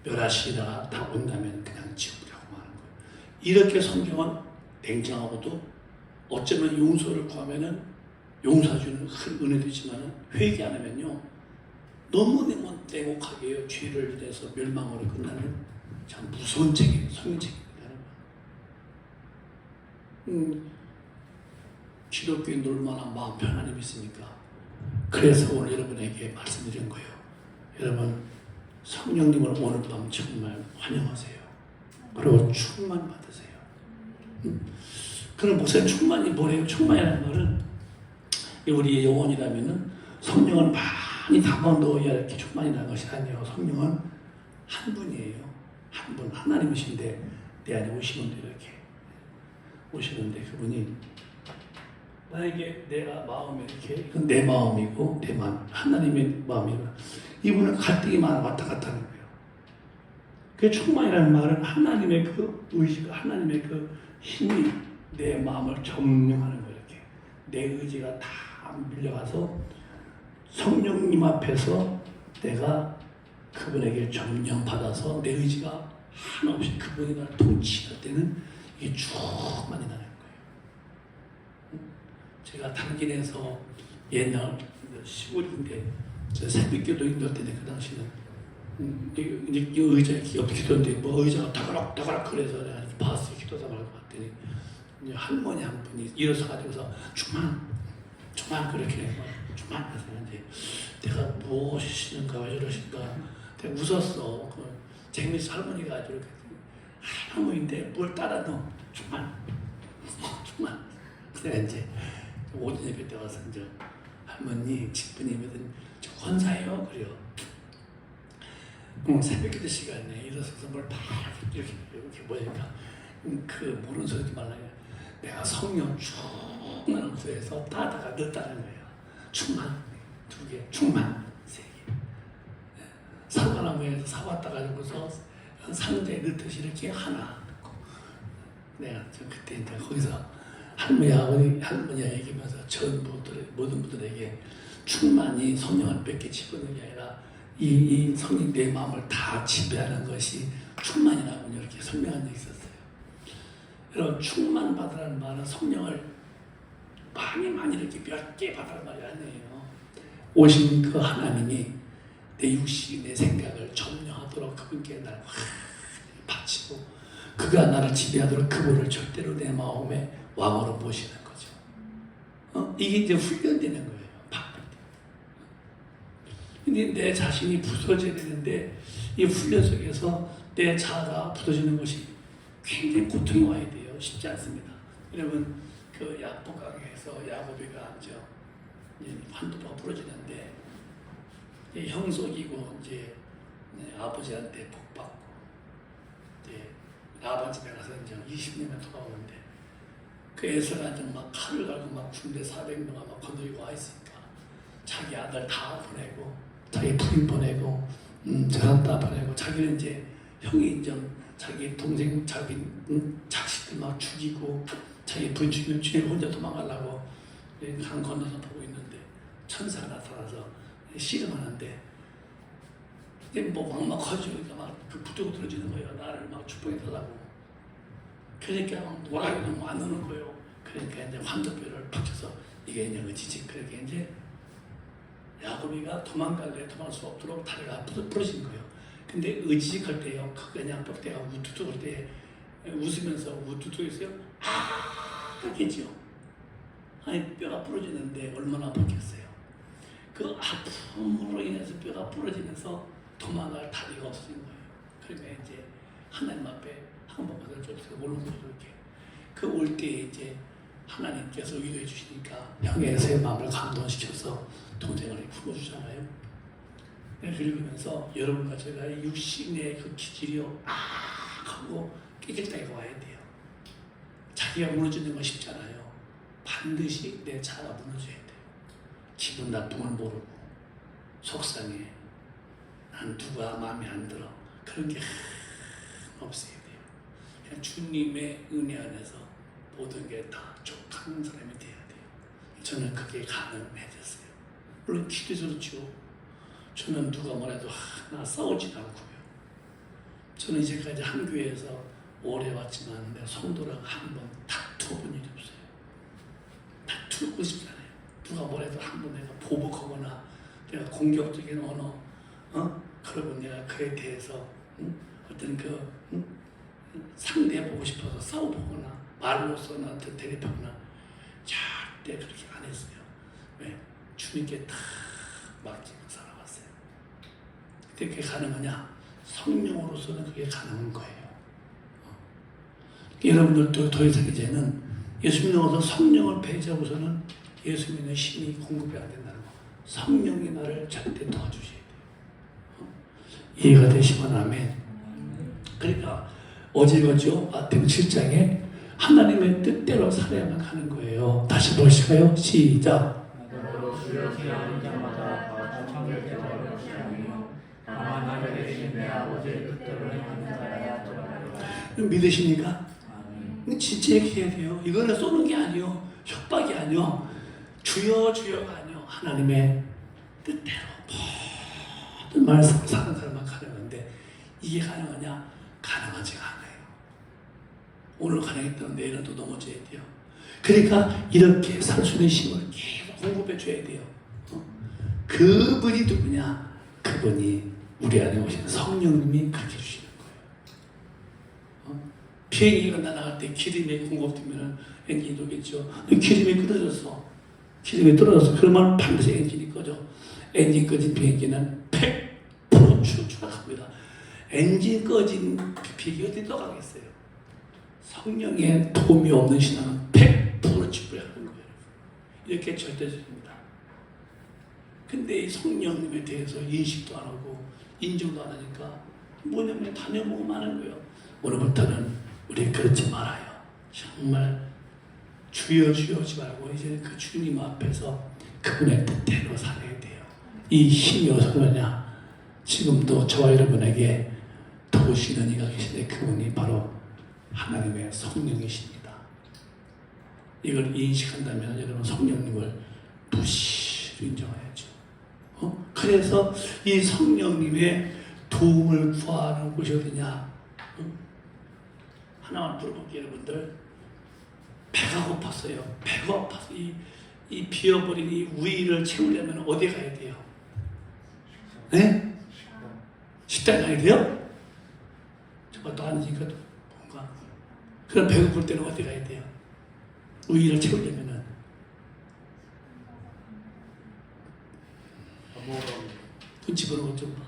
멸하시다가 다 온다면 그냥 지우라고 하는 거예요. 이렇게 성경은 냉정하고도 어쩌면 용서를 구하면은 용서해주는 큰 은혜도 있지만 회개 안 하면요 너무 냉혹하게 죄를 인해서 멸망으로 끝나는 참 무서운 책이에요. 성경책입니다. 기독교인들 얼마나 마음 편안히 믿습니까? 그래서 오늘 여러분에게 말씀드린 거예요. 여러분 성령님을 오늘 밤 정말 환영하세요. 그리고 충만 받으세요. 그럼 목사님 충만이 뭐래요? 충만이라는 말은 우리의 영혼이라면은 성령을 많이 담아넣어야 이렇게 충만이라는 것이 아니에요. 성령은 한 분이에요. 한 분, 하나님이신데 내 안에 오시는데 이렇게 오시는데 그분이 만약에 내가 마음에 이렇게 이건 내 마음이고 내 마음 하나님의 마음이고 이분은 갈등이 많아 왔다 갔다 하는 거예요. 그 충만이라는 말은 하나님의 그 의지가 하나님의 그 힘이 내 마음을 점령하는 거예요. 이렇게 내 의지가 다 밀려가서 성령님 앞에서 내가 그분에게 점령받아서 내 의지가 한없이 그분이 나를 통치할 때는 이게 충만이 나는 거예요. 제가 당진에서 옛날 시골인데 저 새벽기도 인도 때문에 그 당시는 이 의자에 기도인데 뭐 의자가 다가락 그래서 내가 봤어요. 기도사를 봤더니 이제 할머니 한 분이 일어서 가지고서 주만 그렇게 해서 주만 그래서 이제 내가 무엇이신가 왜 저러신가 내가 웃었어. 재밌어 할머니가 아주 이렇게 할머니인데 뭘 따라 넣어 주만 그래 이제 오전 예배 때 와서 이제 할머니 직분이면 저 권사예요 그래요. 새벽 기도 시간에 일어서서 뭘 막 이렇게 보니까 그 모르는 소리 하지 말라. 내가 성령 충만한 곳에서 따다가 넣었다는 거예요. 충만 2개, 충만 3개. 사과나무에서 사왔다 가지고서 상자에 넣듯이 이렇게 하나 넣고 내가 그때 이제 거기서 할머니가 얘기하면서 모든 분들에게 충만히 성령을 뺏게 집어넣는 게 아니라 이 성령 내 마음을 다 지배하는 것이 충만이라고 이렇게 설명한 적이 있었어요. 여러분 충만 받으라는 말은 성령을 많이 이렇게 몇 개 받으라는 말이 아니에요. 오신 그 하나님이 내 육신, 내 생각을 점령하도록 그분께 날 바치고 그가 나를 지배하도록 그분을 절대로 내 마음에 왕으로 모시는 거죠. 이게 이제 훈련되는 거예요. 근데 내 자신이 부서져야 되는데 이 훈련 속에서 내 자아가 부서지는 것이 굉장히 고통이 와야 돼요. 쉽지 않습니다. 여러분 그 야곱 강에서 야곱이가 이제 환도가 부러지는데 형속이고 이제 아버지한테 복 받고 이제 라반 집에 가서 이제 20년을 돌아오는데 그 에서가 이제 막 칼을 갈고 막 군대 400명을 막 건드리고 와 있으니까 자기 아들 다 보내고 자기 부인 보내고 저런 다 보내고 자기는 이제 형이 인정 자기 동생 자기 자식들 막 죽이고 자기 부인 죽이면 주인 혼자 도망가려고 강 건너서 보고 있는데 천사가 나타나서 씨름하는데 이제 뭐 막막해지니까 막 붙들고 들어지는 거예요. 나를 막 축복해달라고. 그러니까 막 뭐라고 너무 안 오는 거예요. 그러니까 이제 환도뼈를 박혀서 이게 이제 의지직 그렇게 이제 야곱이가 도망갈 수 없도록 다리가 부러진 거예요. 근데 의지직할 때요, 그냥 뼈대가 우투투 할 때 웃으면서 우투투했어요. 아겠죠. 아니 뼈가 부러지는데 얼마나 아팠겠어요. 그 아픔으로 인해서 뼈가 부러지면서 도망갈 다리가 없어진 거예요. 그러니까 이제 하나님 앞에 한번 받을 줄 모르는 거죠. 이렇게 그 올 때 이제 하나님께서 위로해 주시니까 형의 마음을 감동시켜서 동생을 풀어주잖아요. 그러면서 여러분과 제가 육신의 그 기질이요 하고 깨끗하게 와야 돼요. 자기가 무너지는 건 쉽잖아요. 반드시 내 자아가 무너져야 돼요. 기분 나쁨을 모르고 속상해. 난 누가 마음에 안 들어. 그런 게 없어야 돼요. 그냥 주님의 은혜 안에서 모든 게 다 족한 사람이 돼야 돼요. 저는 그게 가능해졌어요. 물론 기도도 그렇죠. 저는 누가 뭐래도 나 싸우지도 않고요. 저는 이제까지 한 교회에서 오래 왔지만 내가 성도랑 한 번 다투어본 일이 없어요. 다투고 싶지 않아요. 누가 뭐래도 한 번 내가 보복하거나 내가 공격적인 언어 그러고 내가 그에 대해서 어떤 상대해보고 싶어서 싸워보거나 말로써 나한테 대립하거나 절대 그렇게 안 했어요. 왜? 주님께 다 맡기고 살아왔어요. 근데 그게 가능하냐? 성령으로서는 그게 가능한 거예요. 여러분들도 더 이상 이제는 예수 믿어서 성령을 배제하고서는 예수 믿는 힘이 공급이 안 된다는 거. 성령이 나를 절대 도와주셔야 돼요. 이해가 되시면 아멘. 그러니까 어제 읽었죠? 마태복음 7장에 하나님의 뜻대로 살아야만 하는 거예요. 다시 보실까요? 시작. 주여 기하는 자마다 다 참되게 받을 것이 아니요 다만 하늘 계신 내 아버지의 뜻대로 행하는 자라야 저리라. 믿으십니까? 아멘. 진짜 이렇게 해야 돼요. 이거는 쏘는 게 아니요, 협박이 아니요, 주여 주여가 아니요, 하나님의 뜻대로 모든 말씀을 사는 사람만 가능한데 이게 가능하냐? 가능하지가 않아요. 오늘 가능했다면 내일은 또 넘어져야 돼요. 그러니까 이렇게 살 수 있는 힘을 계속 공급해 줘야 돼요. 그분이 누구냐? 그분이 우리 안에 오신 성령님이 그렇게 주시는 거예요. 비행기가 날아갈 때 기름이 공급되면 엔진이 오겠죠. 기름이 끊어졌어. 기름이 떨어져서 그러면 반드시 엔진이 꺼져. 엔진 꺼진 비행기는 100% 추락합니다. 엔진 꺼진 비행기 어디 떠가겠어요? 성령의 도움이 없는 신앙은 100% 지불하는 거예요. 이렇게 절대적입니다. 근데 이 성령님에 대해서 인식도 안 하고 인정도 안 하니까 뭐냐면 다녀보고 마는 거예요. 오늘부터는 우리 그렇지 말아요. 정말 주여 주여 하지 말고 이제 그 주님 앞에서 그분의 뜻대로 살아야 돼요. 이 힘이 어디서 오느냐? 지금도 저와 여러분에게 도우시는 이가 계신데 그분이 바로 하나님의 성령이십니다. 이걸 인식한다면 여러분 성령님을 무시로 인정해야죠. 그래서 이 성령님의 도움을 구하는 곳이 어디냐? 하나만 물어볼게요, 여러분들. 배가 고팠어요. 배가 아파서 이 비어버린 이 우위를 채우려면 어디 가야 돼요? 네? 식당 가야 돼요? 정말 또 앉으니까 뭔가. 그럼 배고플 때는 어디 가야 돼요? 우위를 채우려면은. 눈치 보는 것 좀 봐.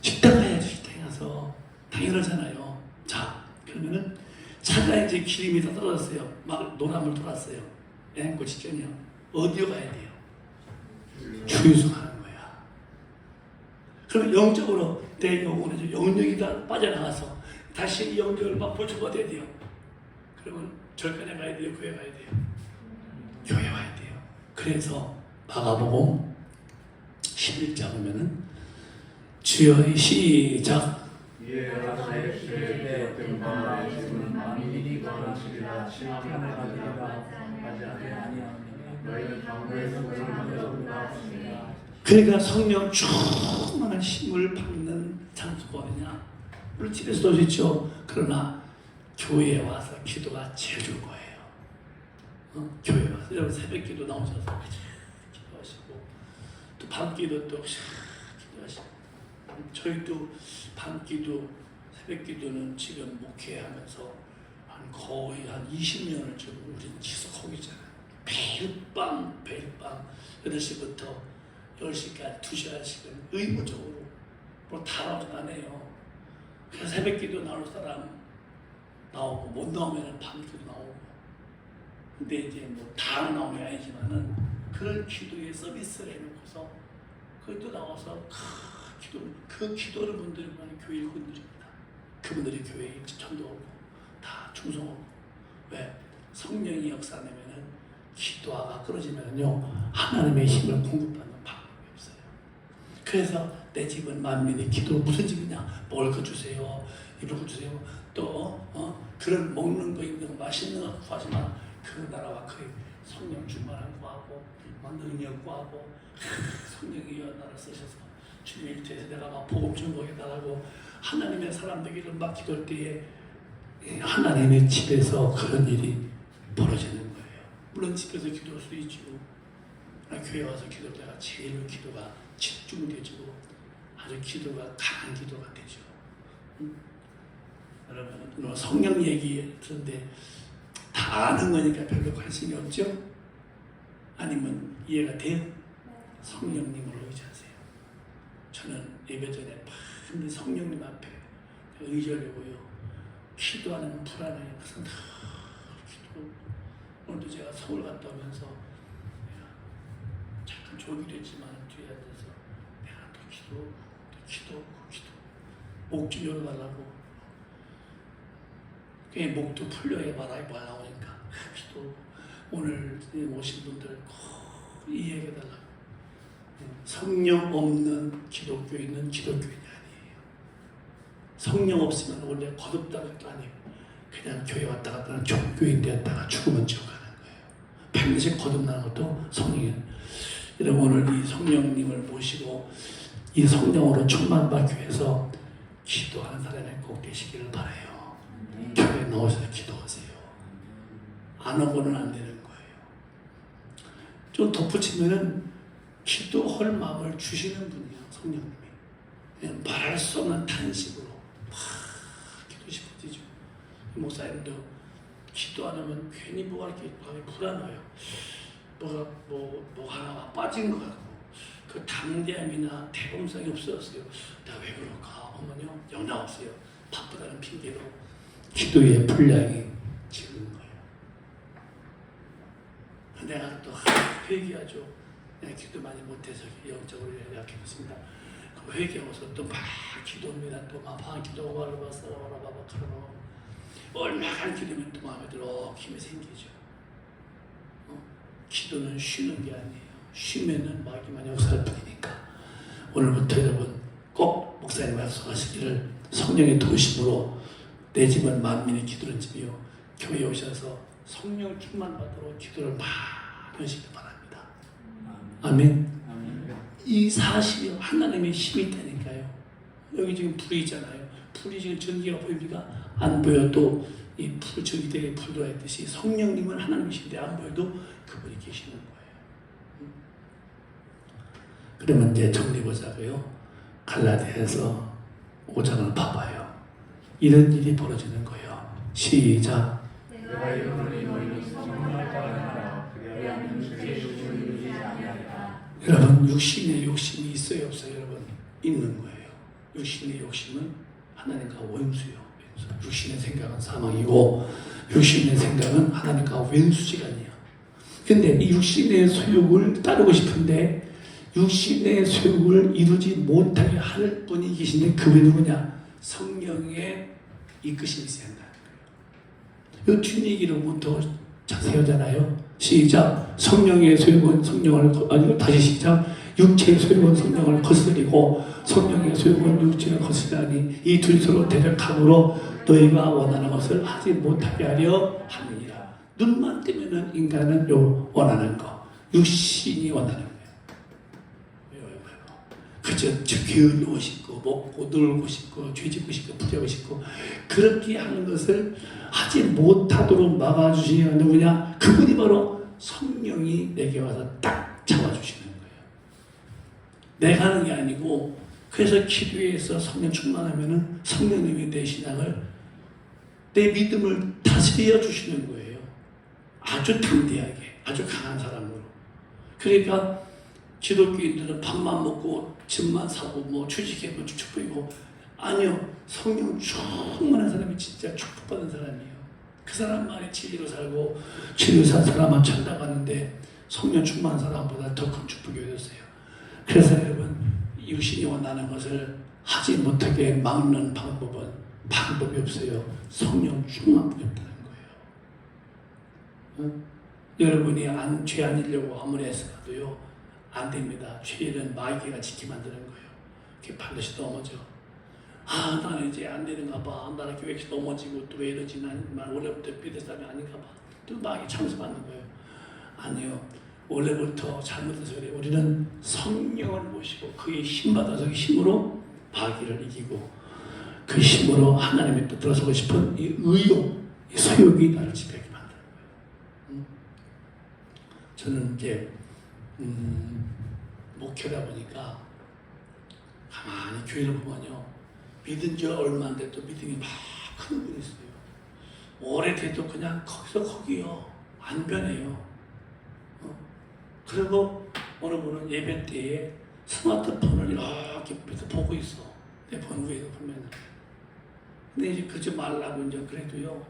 식당 가야지. 식당에 가서 당연하잖아요. 자, 그러면은 차가 이제 기름이 다 떨어졌어요. 막 노람을 돌았어요. 앵고 직전이요. 어디로 가야 돼요? 주유소 가는 거야. 그러면 영적으로 내 영혼에서 영역이 다 빠져나가서 다시 이 영역을 막 보충받아야 돼요. 그러면 절간에 가야 돼요? 교회 가야 돼요? 교회 와야 돼요. 그래서 마가복음 11장 보면은 주여 시작. 이에 가서 이르시되 등과 지금은 만민이 거하시리라 심판을 받으리라 하지 아니하느니 너희는 강구에서 그러므로 없으리라. 그러니까 성령 충만한 힘을 받는 장소가 어디냐? 물론 집에서도 할 수 있죠. 그러나 교회에 와서 기도가 제일 좋은 거예요. 교회에 와서 여러분 새벽 기도 나오셔서 기도하시고 또 밤 기도 또 기도하시고 저희도 밤 기도 새벽 기도는 지금 목회하면서 한 거의 한 20년을 지금 우리는 지속하고 있잖아요. 매일 밤 8시부터 10시까지 2시간씩은 의무적으로 뭐 다 나오지 안 해요. 그래서 새벽 기도 나올 사람 나오고 못 나오면 밤 기도 나오고. 근데 이제 뭐 다 나오는 게 아니지만은 그런 기도에 서비스를 해놓고서 그것도 나와서 그 기도를 분들이 교회 일꾼들입니다. 그분들이 교회에 전도하고 다 충성하고. 왜? 성령이 역사하면은 기도가 끊어지면요 하나님의 힘을 공급받는 방법이 없어요. 그래서 내 집은 만민의 기도. 무슨 집이냐? 먹을 거 주세요, 입을 거 주세요. 또 그런 먹는 거 있는 거 맛있는 거 구하지만 그 나라와 그 성령 충만한 구하고 능력 구하고 성령이 나를 쓰셔서 주님 일터에서 내가 막 복음 전거해달라고 하나님의 사람 되기를 막 기도할 때에 하나님의 집에서 그런 일이 벌어지는 거예요. 물론 집에서 기도할 수도 있죠. 교회 와서 기도할 때가 제일 기도가 집중되지고 아주 기도가 강한 기도가 되죠. 여러분 성령 얘기 듣는데 다 아는 거니까 별로 관심이 없죠? 아니면 이해가 돼요? 성령님을 의지하세요. 저는 예배 전에 반드시 성령님 앞에 의지하려고요. 기도하는 불안해. 항상 다 기도. 오늘도 제가 서울 갔다 오면서 잠깐 졸기도 했지만 뒤에 앉아서 내가 또 기도. 목 좀 열어달라고. 그게 목도 풀려야 말하기 나오니까 기도. 오늘 오신 분들 꼭 이해해달라고. 성령 없는 기독교인은 기독교인이 아니에요. 성령 없으면 원래 거듭다는 것도 아니에요. 그냥 교회 왔다 갔다 하는 종교인 되었다가 죽으면 지옥 가는 거예요. 반드시 거듭나는 것도 성령이에요. 여러분 오늘 이 성령님을 모시고 이 성령으로 충만받기 위해서 기도하는 사람이 꼭 되시기를 바라요. 교회에 나오셔서 기도하세요. 안 오고는 안 되는 거예요. 좀 덧붙이면은 기도할 마음을 주시는 분이에요. 성령님이. 그냥 말할 수 없는 탄식으로 막 기도 싶어지죠. 목사님도 기도 안 하면 괜히 뭐가 이렇게 불안해요. 뭐 하나가 빠진 것 같고 그 담대함이나 대범성이 없어졌어요. 내가 왜 그럴까? 어머니요 연락 없어요. 바쁘다는 핑계로 기도의 분량이 적은 거예요. 내가 또 회개하죠. 내가 기도 많이 못해서 영적으로 연약해졌습니다. 그 회개하고서 또 막 기도합니다. 또 막 기도하고 말하고 얼마간 기도면 또 마음에 들어 힘이 생기죠. 기도는 쉬는 게 아니에요. 쉬면은 마귀만 역사할 뿐이니까. 오늘부터 여러분 꼭 목사님 약속하시기를 성령의 도심으로 내 집은 만민의 기도는 집이요. 교회에 오셔서 성령 충만 받도록 기도를 많이 하시기 바랍니다. 아멘. 이 사실이 하나님의 힘이 있다니까요. 여기 지금 불이 있잖아요. 불이 지금 전기가 보입니까? 안 보여도 이 불, 전기대에 불 들어있듯이 성령님은 하나님이신데 안 보여도 그분이 계시는 거예요. 그러면 이제 정리보자고요. 갈라디아서 5장을 봐봐요. 이런 일이 벌어지는 거예요. 시작. 내가 이르노니 너희는 성령을 따르라. 그리하면 육체의 욕심을 이루지 아니하리라. 여러분 육신에 욕심이 있어요 없어요 여러분? 있는 거예요. 육신의 욕심은 하나님과 원수요. 육신의 생각은 사망이고 육신의 생각은 하나님과 왼수지간이에요. 근데 이 육신의 소욕을 따르고 싶은데 육신의 소욕을 이루지 못하게 할 분이 계신데 그분이 누구냐? 성령의 이끄심이 있어야 한다는 거예요. 이 뒷얘기로부터 자세히 하잖아요. 시작. 성령의 소욕은 성령을 아니고 다시 시작. 육체의 소욕은 성령을 거스리고 성령의 소욕은 육체를 거스리니 이 둘이 서로 대적함으로 너희가 원하는 것을 하지 못하게 하려 하느니라. 눈만 뜨면은 인간은 원하는 거, 육신이 원하는 거예요. 그저 게으르고 싶고 먹고 놀고 싶고 죄짓고 싶고 부려고 싶고 그렇게 하는 것을 하지 못하도록 막아주시는 누구냐? 그분이 바로 성령이 내게 와서 딱 잡아주시는 거예요. 내가 하는 게 아니고 그래서 기도에서 성령 충만하면은 성령님이 내 신앙을 내 믿음을 다스려 주시는 거예요. 아주 담대하게 아주 강한 사람으로. 그러니까 기독교인들은 밥만 먹고 집만 사고 뭐 취직해고 축복이고 아니요. 성령 충만한 사람이 진짜 축복받은 사람이에요. 그 사람만이 진리로 살고 진리로 산 사람은 천당 가는데 성령 충만한 사람보다 더 큰 축복이 얻었어요. 그래서 여러분 육신이 원하는 것을 하지 못하게 막는 방법이 없어요. 성령 충만뿐이 없다는 거예요. 여러분이 죄 안 지려고 아무리 했어도요 안 됩니다. 죄는 마귀가 지게 만드는 거예요. 이렇게 반드시 넘어져. 아 나는 이제 안 되는가 봐. 나는 왜 이렇게 넘어지고 또 왜 이러지? 난 원래부터 믿을 사람이 아닌가 봐. 또 마귀 참수받는 거예요. 아니요. 원래부터 잘못해서 그래요. 우리는 성령을 모시고 그의 힘 받아서 그 힘으로 마귀를 이기고 그 힘으로 하나님의 뜻 들어서고 싶은 이 의욕, 이 소욕이 나를 지배하게 만드는 거예요. 저는 이제 목회다 보니까 가만히 교회를 보면요 믿은 지 얼마 안 돼도 믿음이 막 큰 분이 있어요. 오래돼도 그냥 거기서 거기요 안 변해요. 그리고 어느 분은 예배 때에 스마트폰을 이렇게 보고 있어. 내 폰 위에서 보면. 근데 이제 그러지 말라고 이제 그래도요.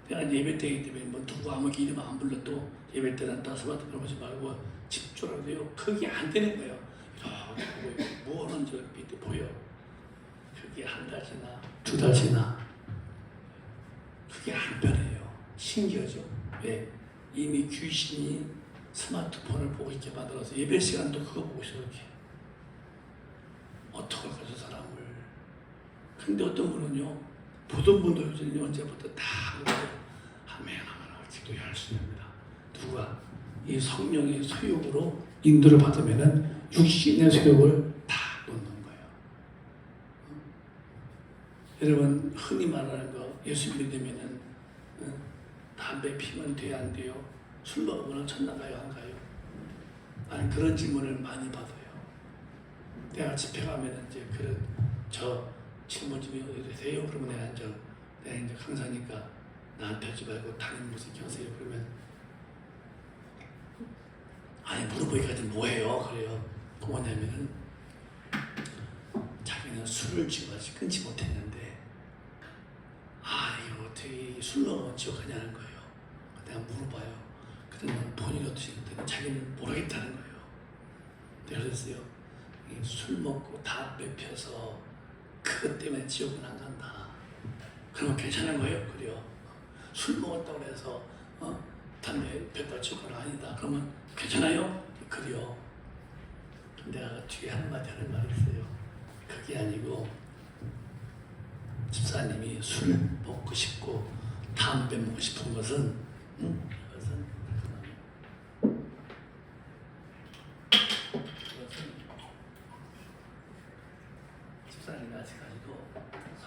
내가 예배 때이기 때문에 뭐 누구 아무 이름 안 불러도 예배 때는 다 스마트폰 보지 말고 집중하고요. 그게 안 되는 거예요. 이렇게 보고 뭐 하는지 밑에 보여. 그게 한 달 지나 두 달 지나 그게 안 변해요. 신기하죠. 왜? 이미 귀신이 스마트폰을 보고 있게 만들어서 예배 시간도 그거 보고 있어 이렇게. 어떡할 거죠 사람을. 근데 어떤 분은요 보던 분도 요즘 언제부터 다 아멘 기도해야 할 수 있습니다. 누가 이 성령의 소욕으로 인도를 받으면은 육신의 소욕을 다 놓는 거예요. 여러분 흔히 말하는 거 예수 믿으면은 담배 피면 돼 안 돼요? 술 먹으면 천당 가요 안 가요? 아니 그런 질문을 많이 받아요. 내가 집회 가면은 이제 저 친구집이 어디 되세요? 그러면 내가 이제 강사니까 나한테 하지 말고 다른 무슨 하세요? 그러면 아니 물어보기까지 뭐해요? 그래요. 뭐냐면은 자기는 술을 지금 아직 끊지 못했는데 이거 어떻게 술 먹으면 지옥하냐는 거예요. 내가 물어봐요. 그러면 본인이 어떻게 했더니 자기는 모르겠다는 거예요. 내가 그랬어요. 술 먹고 담배 펴서 그것 때문에 지옥은 안 간다. 그러면 괜찮은 거예요? 그래요. 술 먹었다고 해서 담배 폈다 지옥은 아니다. 그러면 괜찮아요? 그래요. 내가 뒤에 한마디 하는 말이 있어요. 그게 아니고 집사님이 술 먹고 싶고 담배 먹고 싶은 것은 집사님이 아직까지도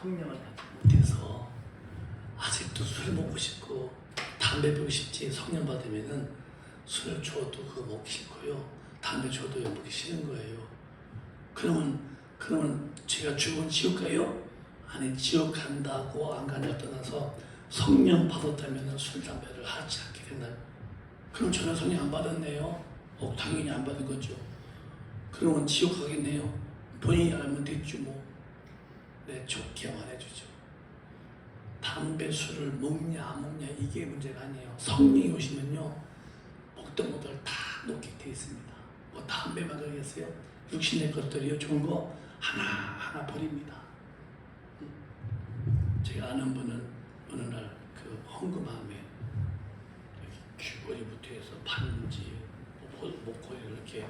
성령을 받지 못해서 아직도 술 먹고 싶고 담배 피우고 싶지. 성령 받으면은 술 줘도 그거 먹기 싫고요. 담배 줘도 먹기 싫은 거예요. 그러면 제가 죽으면 지옥 가요? 아니 지옥 간다고 안 간다고 떠나서 성령 받았다면 술 담배를 하지 않게 된다. 그럼 저는 성령 안 받았네요. 당연히 안 받은 거죠. 그러면 지옥 가겠네요. 본인이 알면 됐죠 뭐. 내 좋게만 해주죠. 담배, 술을 먹냐 안 먹냐 이게 문제가 아니에요. 성령이 오시면요 먹던 것들 다 놓게 돼 있습니다. 뭐 담배만 그러겠어요? 육신의 것들이요 좋은 거 하나하나 버립니다. 제가 아는 분은 어느 날 그 헌금함에 귀걸이부터 해서 반지, 목걸이를 이렇게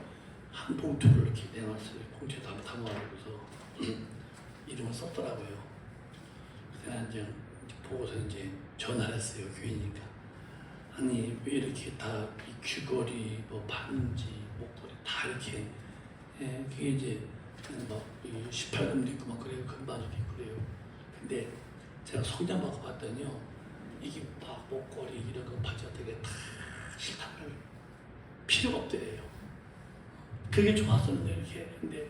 한 봉투를 이렇게 내놨어요. 봉투에 담아가지고서 이름을 썼더라고요. 그때 이제 보고서 이제 전화를 했어요. 교회니까. 아니 왜 이렇게 다 이 귀걸이, 뭐 반지, 목걸이 다 이렇게 그게 이제 막 18금도 있고 막 그래요. 금반지도 있고 그래요. 근데 제가 성경 받고 봤더니요. 이게 막 목걸이 이런 거 바지 같은 게 다 싫다고요. 필요가 없더래요. 그게 좋았었는데 이렇게. 근데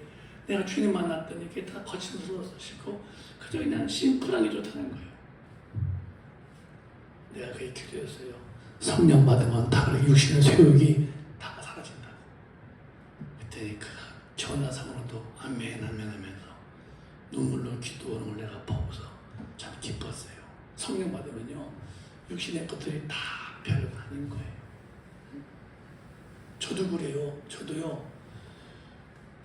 내가 주님 만났더니 이게 다 거칠어서 싫고 그저 그냥 심플한 게 좋다는 거예요. 내가 그게 기도였어요. 성령 받으면 다 육신의 소욕이 다 사라진다고. 그때 그 전화상으로도 아멘 아멘 하면서 눈물로 기도하는 걸 내가 보고서 참 기뻤어요. 성령 받으면요 육신의 것들이 다 별거 아닌 거예요. 저도 그래요. 저도요.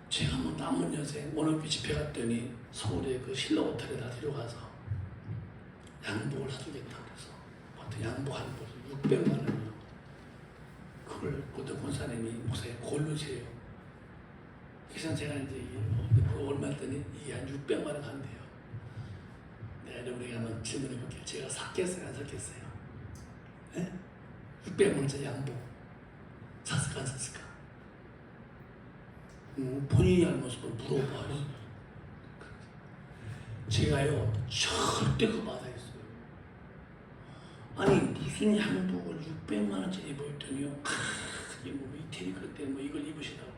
제가 뭐 남은 여생 원어교 집회 갔더니 서울에 그 신라 호텔에다 데려가서 양복을 사주겠다고 그래서 어떤 양복 한 벌 600만 원이요. 그걸 그때 권사님이 목사님 고르세요. 그래서 제가 이제 얼마 했더니 이게 한 600만 원 한대요. 내가 우리가 한번 질문해 볼게요. 제가 샀겠어요? 안 샀겠어요? 네? 600만 원짜리 양복 샀을까 안 샀을까? 본인이 알면서 물어봐요. 제가요 절대 그거 받아있어요. 아니 무슨 양복을 600만 원짜리 입었더니요. 이게 뭐 이태리 그때 뭐 이걸 입으시라고.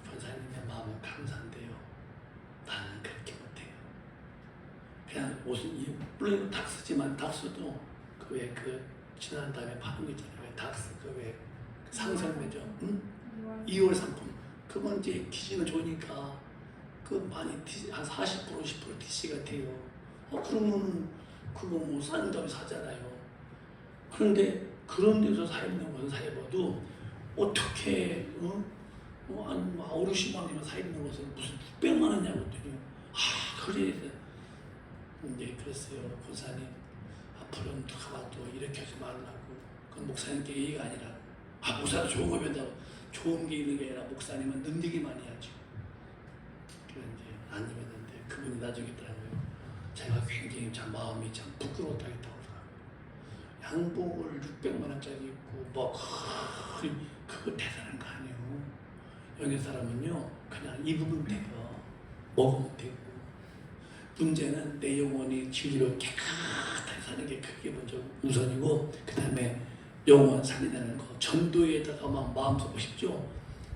권사님의 마음은 감사한데요. 나는 그렇게 못해요. 그냥 옷은 물론 닥스지만 닥스도 그 왜 그 지난 다음에 파는 거 있잖아요. 왜 닥스 그 왜 상설매죠. 응? 2월 상품. 그건 이제 기지는 좋으니까 그 많이 한 40% 10% DC 같아요. 그러면 그거 뭐 싼 다음에 사잖아요. 그런데 그런 데서 사 입는 것은 사 입어도 어떻게 한 5, 60만 원이면 사 입는 것은 무슨 600만 원이냐고 했더니 그래 이제 그랬어요. 권사님 앞으로는 누가 봐도 이렇게 하지 말라고. 그건 목사님께 얘기가 아니라 목사도 좋은 거 배운다고. 좋은 게 있는 게 아니라 목사님은 능력이 많이 하죠. 그래서 이제 안 입었는데 그분이 나중에 있더라고요. 제가 굉장히 참 마음이 참 부끄러웠다 했다고 그러더라고요. 양복을 600만 원짜리 입고 뭐 그거 대단한 거 아니에요. 여기 사람은요 그냥 입으면 돼요. 먹으면 되고. 문제는 내 영혼이 진리로 깨끗하게 사는 게 그게 먼저 우선이고 그 다음에 영원 살리는 거 전도에다가 막 마음 쏟고 싶죠.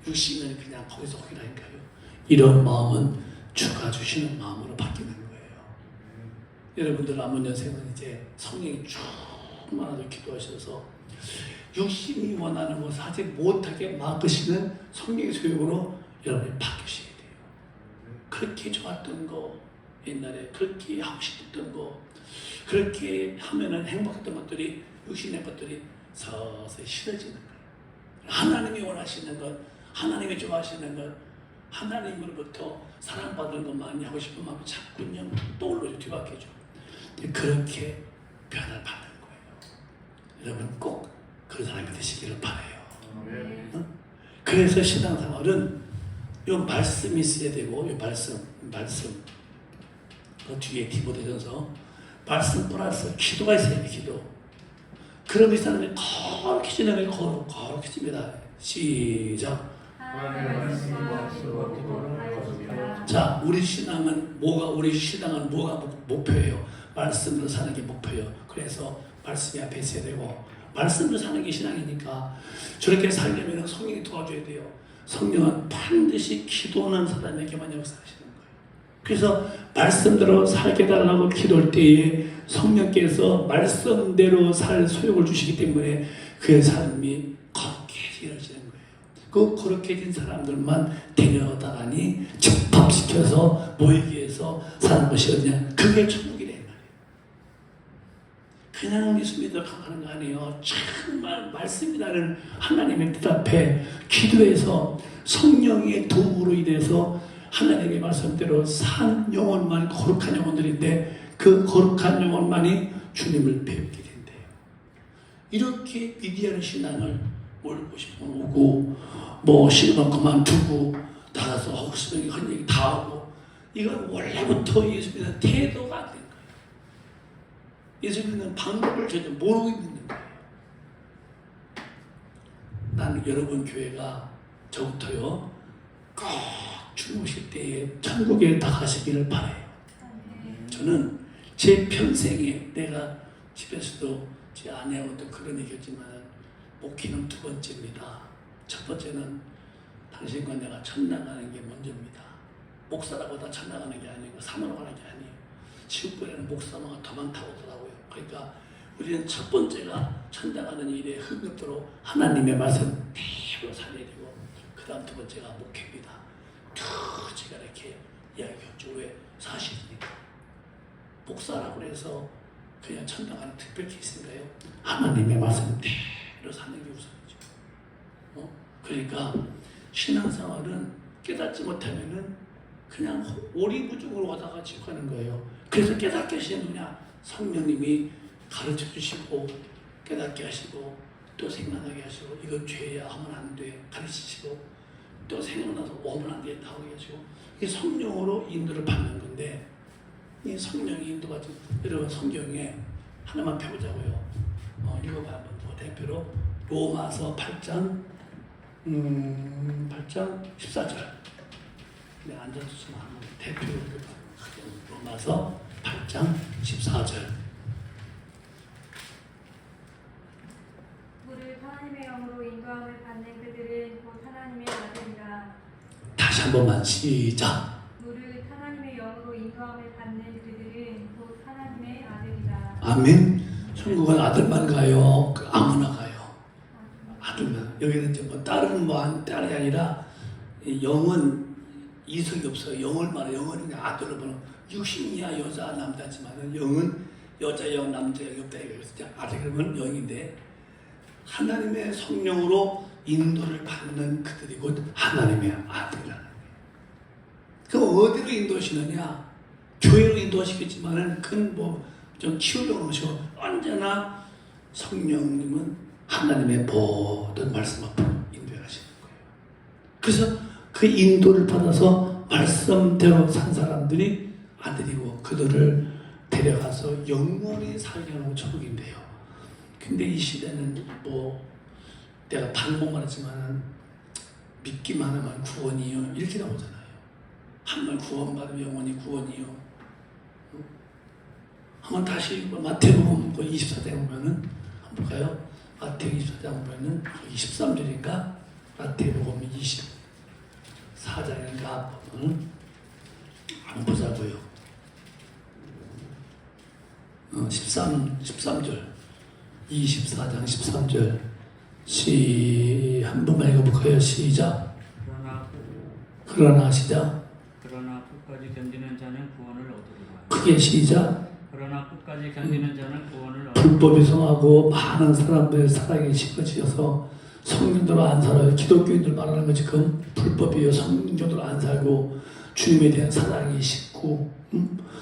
육신은 그냥 거기서 거기라니까요. 이런 마음은 주가 주시는 마음으로 바뀌는 거예요. 여러분들 남은 여생은 이제 성령이 충만하게 기도하셔서 육신이 원하는 것을 하지 못하게 막으시는 성령의 소욕으로 여러분이 바뀌셔야 돼요. 그렇게 좋았던 거 옛날에 그렇게 하고 싶었던 거 그렇게 하면은 행복했던 것들이 육신의 것들이 서서히 싫어지는 거예요. 하나님이 원하시는 것, 하나님이 좋아하시는 것, 하나님으로부터 사랑받는 것 많이 하고 싶은 마음이 자꾸요 떠올라서 뒤바뀌죠. 그렇게 변화를 받는 거예요. 여러분 꼭 그런 사람이 되시기를 바라요. 그래서 신앙생활은 이 말씀이 있어야 되고 이 말씀 그 뒤에 디모데전서 말씀 플러스 기도가 있어야 돼. 기도. 그럼 이 사람이 거룩히 지내는 거룩히 집니다. 시작. 자, 우리 신앙은 뭐가 목표예요? 말씀으로 사는 게 목표예요. 그래서 말씀이 앞에 있어야 되고 말씀으로 사는 게 신앙이니까 저렇게 살려면 성령이 도와줘야 돼요. 성령은 반드시 기도하는 사람에게만 역사하시는 거예요. 그래서 말씀대로 살게 달라고 기도할 때에 성령께서 말씀대로 살 소욕을 주시기 때문에 그의 삶이 거룩히 이루어지는 거예요. 그 거룩해진 사람들만 데려다가니 집합시켜서 모이게 해서 사는 것이 어디냐? 그게 천국이래 말이에요. 그냥 예수 믿어 가는 거 아니에요. 정말 말씀이라는 하나님의 뜻 앞에 기도해서 성령의 도움으로 인해서 하나님의 말씀대로 산 영혼만 거룩한 영혼들인데 그 거룩한 영혼만이 주님을 배우게 된대요. 이렇게 위대한 신앙을 몰고 싶으면 오고 뭐 싫으면 그만두고 나가서 혹시나 한 얘기 다 하고 이건 원래부터 예수 믿는 태도가 안 된 거예요. 예수 믿는 방법을 전혀 모르고 있는 거예요. 나는 여러분 교회가 저부터요 꼭 주무실 때에 천국에 다 가시기를 바라요. 저는 제 평생에 내가 집에서도 제 아내하고도 그런 얘기했지만 목회는 두 번째입니다. 첫 번째는 당신과 내가 천당가는 게 먼저입니다. 목사라고 다 천당가는 게 아니고 사모로 가는 게 아니에요. 지옥불에는 목사마가 더 많다고 하더라고요. 그러니까 우리는 첫 번째가 천당가는 일에 흥겹도록 하나님의 말씀 대로 살려야 되고 그 다음 두 번째가 목회입니다. 제가 이렇게 이야기했죠. 왜? 사실이니까. 목사라고 해서 그냥 천당가는 특별 케이스인가요? 하나님의 말씀 대로 사는 게 우선이죠. 그러니까 신앙생활은 깨닫지 못하면은 그냥 오리무중으로 가다가 지옥하는 거예요. 그래서 깨닫게 하시는 누구냐? 성령님이 가르쳐 주시고 깨닫게 하시고 또 생각나게 하시고 이건 죄야 하면 안 돼 가르치시고 또 생각나서 오면 안 돼 나오게 하시고 이 성령으로 인도를 받는 건데 이 성령이 인도받은 여러분 성경에 하나만 펴보자고요. 읽어봐 한번 더 대표로 로마서 8장 14절. 네, 앉아서 한번 대표로 읽어봐. 로마서 8장 14절. 물을 하나님의 영으로 인도함을 받는 그들은 곧 하나님의 아들이라. 다시 한 번만 시작. 물을 하나님의 영으로 인도함을 받는 그들은 곧 하나님의 아들이라. 아멘. 천국은 아들만 가요. 아무나 가요. 아들만. 여기는 이제 뭐 딸은 딸이 아니라 영은 이성이 없어요. 영을 말해. 영은 그냥 아들로 보는 육신이야 여자 남자지만은 영은 여자 영 남자 영이 없다 이거죠. 아들 그러면 영인데 하나님의 성령으로 인도를 받는 그들이 곧 하나님의 아들이라는 거예요. 그 어디로 인도하시느냐? 교회로 인도하시겠지만은 그건 좀 키우려고 하시고 언제나 성령님은 하나님의 모든 말씀 앞으로 인도하시는 거예요. 그래서 그 인도를 받아서 말씀대로 산 사람들이 아들이고 그들을 데려가서 영원히 살게 하는 천국인데요. 근데 이 시대는 내가 반복 말했지만 믿기만 하면 구원이요 이렇게 나오잖아요. 한 번 구원받으면 영원히 구원이요. 한번 다시 마태복음 24장 보면은 한번 볼까요? 마태복음 24장 보면은 23절인가 마태복음 24장인가 한번 보자고요. 13절 24장 13절 한 번만 읽어볼까요? 시작. 그러나 시작. 그러나 끝까지 견디는 자는 구원을 얻으리라. 크게 시작. 그러나 끝까지 견디는 자는 구원을 얻으리라. 불법이 성하고 많은 사람들의 사랑에 식어지어서 성령대로 안 살아요. 기독교인들 말하는 거 지금 불법이에요. 성령대로 안 살고 주님에 대한 사랑이 식고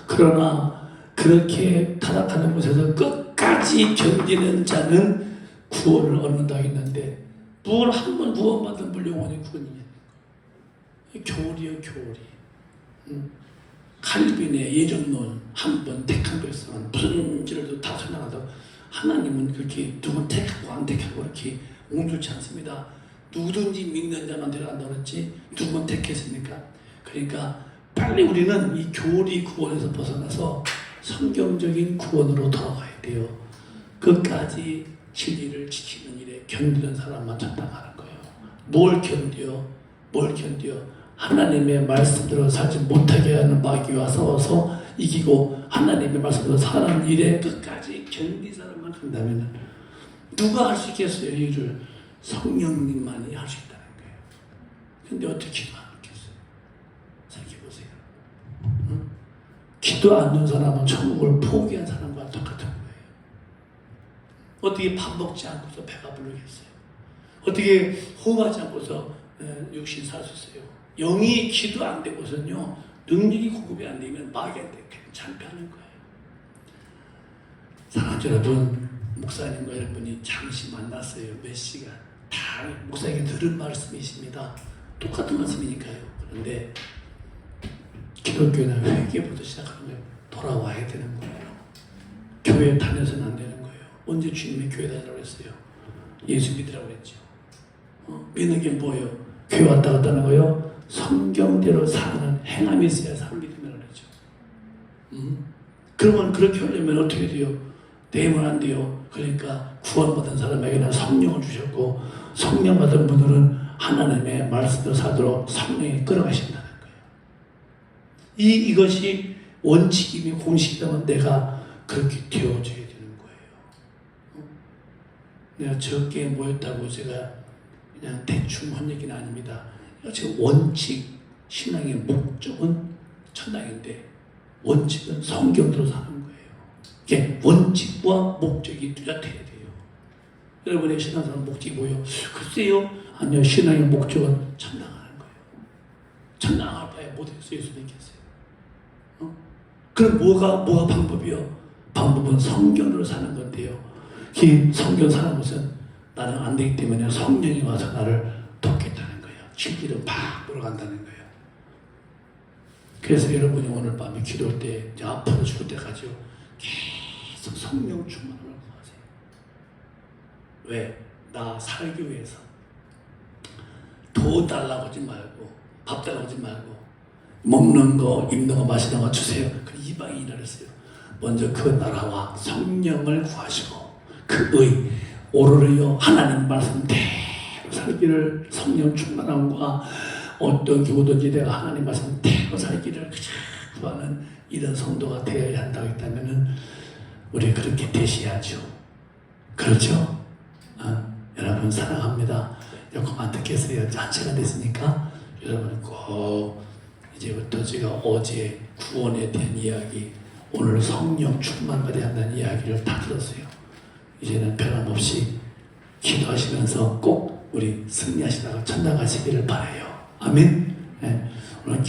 그러나 그렇게 타락하는 곳에서 끝까지 견디는 자는 구원을 얻는다고 했는데 뭘 한 번 구원받은 물 영원히 구원이냐. 교리요 교리. 칼빈의 예정론 한 번 택한 백성은 무슨 죄를 다 선양하다고 하나님은 그렇게 누구 택하고 안 택하고 이렇게 옹졸치 않습니다. 누구든지 믿는 자만 데려간다고 했지 누구는 택했습니까? 그러니까 빨리 우리는 이 교리 구원에서 벗어나서 성경적인 구원으로 돌아가야 돼요. 끝까지 진리를 지키는 일에 견디는 사람만 전당하는 거예요. 뭘 견뎌? 하나님의 말씀대로 살지 못하게 하는 마귀와 싸워서 이기고 하나님의 말씀대로 사는 일에 끝까지 견디 사람만 간다면 누가 할 수 있겠어요? 이 일을 성령님만이 할 수 있다는 거예요. 근데 어떻게 기도 안 했겠어요? 생각해 보세요. 응? 기도 안 하는 사람은 천국을 포기한 사람과 똑같은 거예요. 어떻게 밥 먹지 않고서 배가 부르겠어요? 어떻게 호흡하지 않고서 육신 살 수 있어요? 영이 기도 안 되고서는요, 능력이 공급이 안 되면 말이 안 돼. 괜찮다는 거예요. 사랑하는 여러분, 목사님과 여러분이 잠시 만났어요. 몇 시간. 다 목사에게 들은 말씀이십니다. 똑같은 말씀이니까요. 그런데 기독교는 회개부터 시작하는 거예요. 돌아와야 되는 거예요. 교회 다녀서는 안 되는 거예요. 언제 주님이 교회 다니라고 했어요? 예수 믿으라고 했죠. 믿는 게 뭐예요? 교회 왔다 갔다 하는 거예요? 성경대로 사는 행함이 있어야 사람 믿음이라고 그랬죠. 그러면 그렇게 하려면 어떻게 돼요? 내면 안 돼요. 그러니까 구원받은 사람에게는 성령을 주셨고, 성령 받은 분들은 하나님의 말씀대로 살도록 성령이 끌어가신다는 거예요. 이것이 원칙이며 공식이라면 내가 그렇게 되어져야 되는 거예요. 내가 적게 모였다고 제가 그냥 대충 한 얘기는 아닙니다. 제 원칙, 신앙의 목적은 천당인데 원칙은 성경대로 사는 거예요. 이게 원칙과 목적이 뚜렷해야 돼요. 여러분의 신앙생활 목적이 뭐예요? 글쎄요. 아니요. 신앙의 목적은 천당하는 거예요. 천당할 바에 못해서 예수 믿겠어요. 그럼 뭐가 방법이요? 방법은 성경으로 사는 건데요. 이 성경 사는 것은 나는 안 되기 때문에 성령이 와서 나를 돕겠다는 거예요. 진리로 팍 돌아간다는 거예요. 그래서 여러분이 오늘 밤에 기도할 때 앞으로 죽을 때까지요. 계속 성령 충만을 구하세요. 왜? 나 살기 위해서. 돈 달라고 하지 말고, 밥 달라고 하지 말고, 먹는 거, 입는 거, 마시는 거 주세요. 그 이방인이라 했어요. 먼저 그 나라와 성령을 구하시고, 그 의, 오로르요 하나님 말씀대로 살기를, 성령 충만함과 어떤 교우든지 내가 하나님 말씀대로 살기를 구하는 이런 성도가 되어야 한다고 했다면 우리 그렇게 되셔야죠. 그렇죠? 여러분 사랑합니다. 그만 듣겠어요. 잔치가 됐으니까 여러분 꼭 이제부터 제가 어제 구원에 대한 이야기, 오늘 성령 충만받아야 한다는 이야기를 다 들었어요. 이제는 변함없이 기도하시면서 꼭 우리 승리하시다가 천당 가시기를 바라요. 아멘. 네. 오늘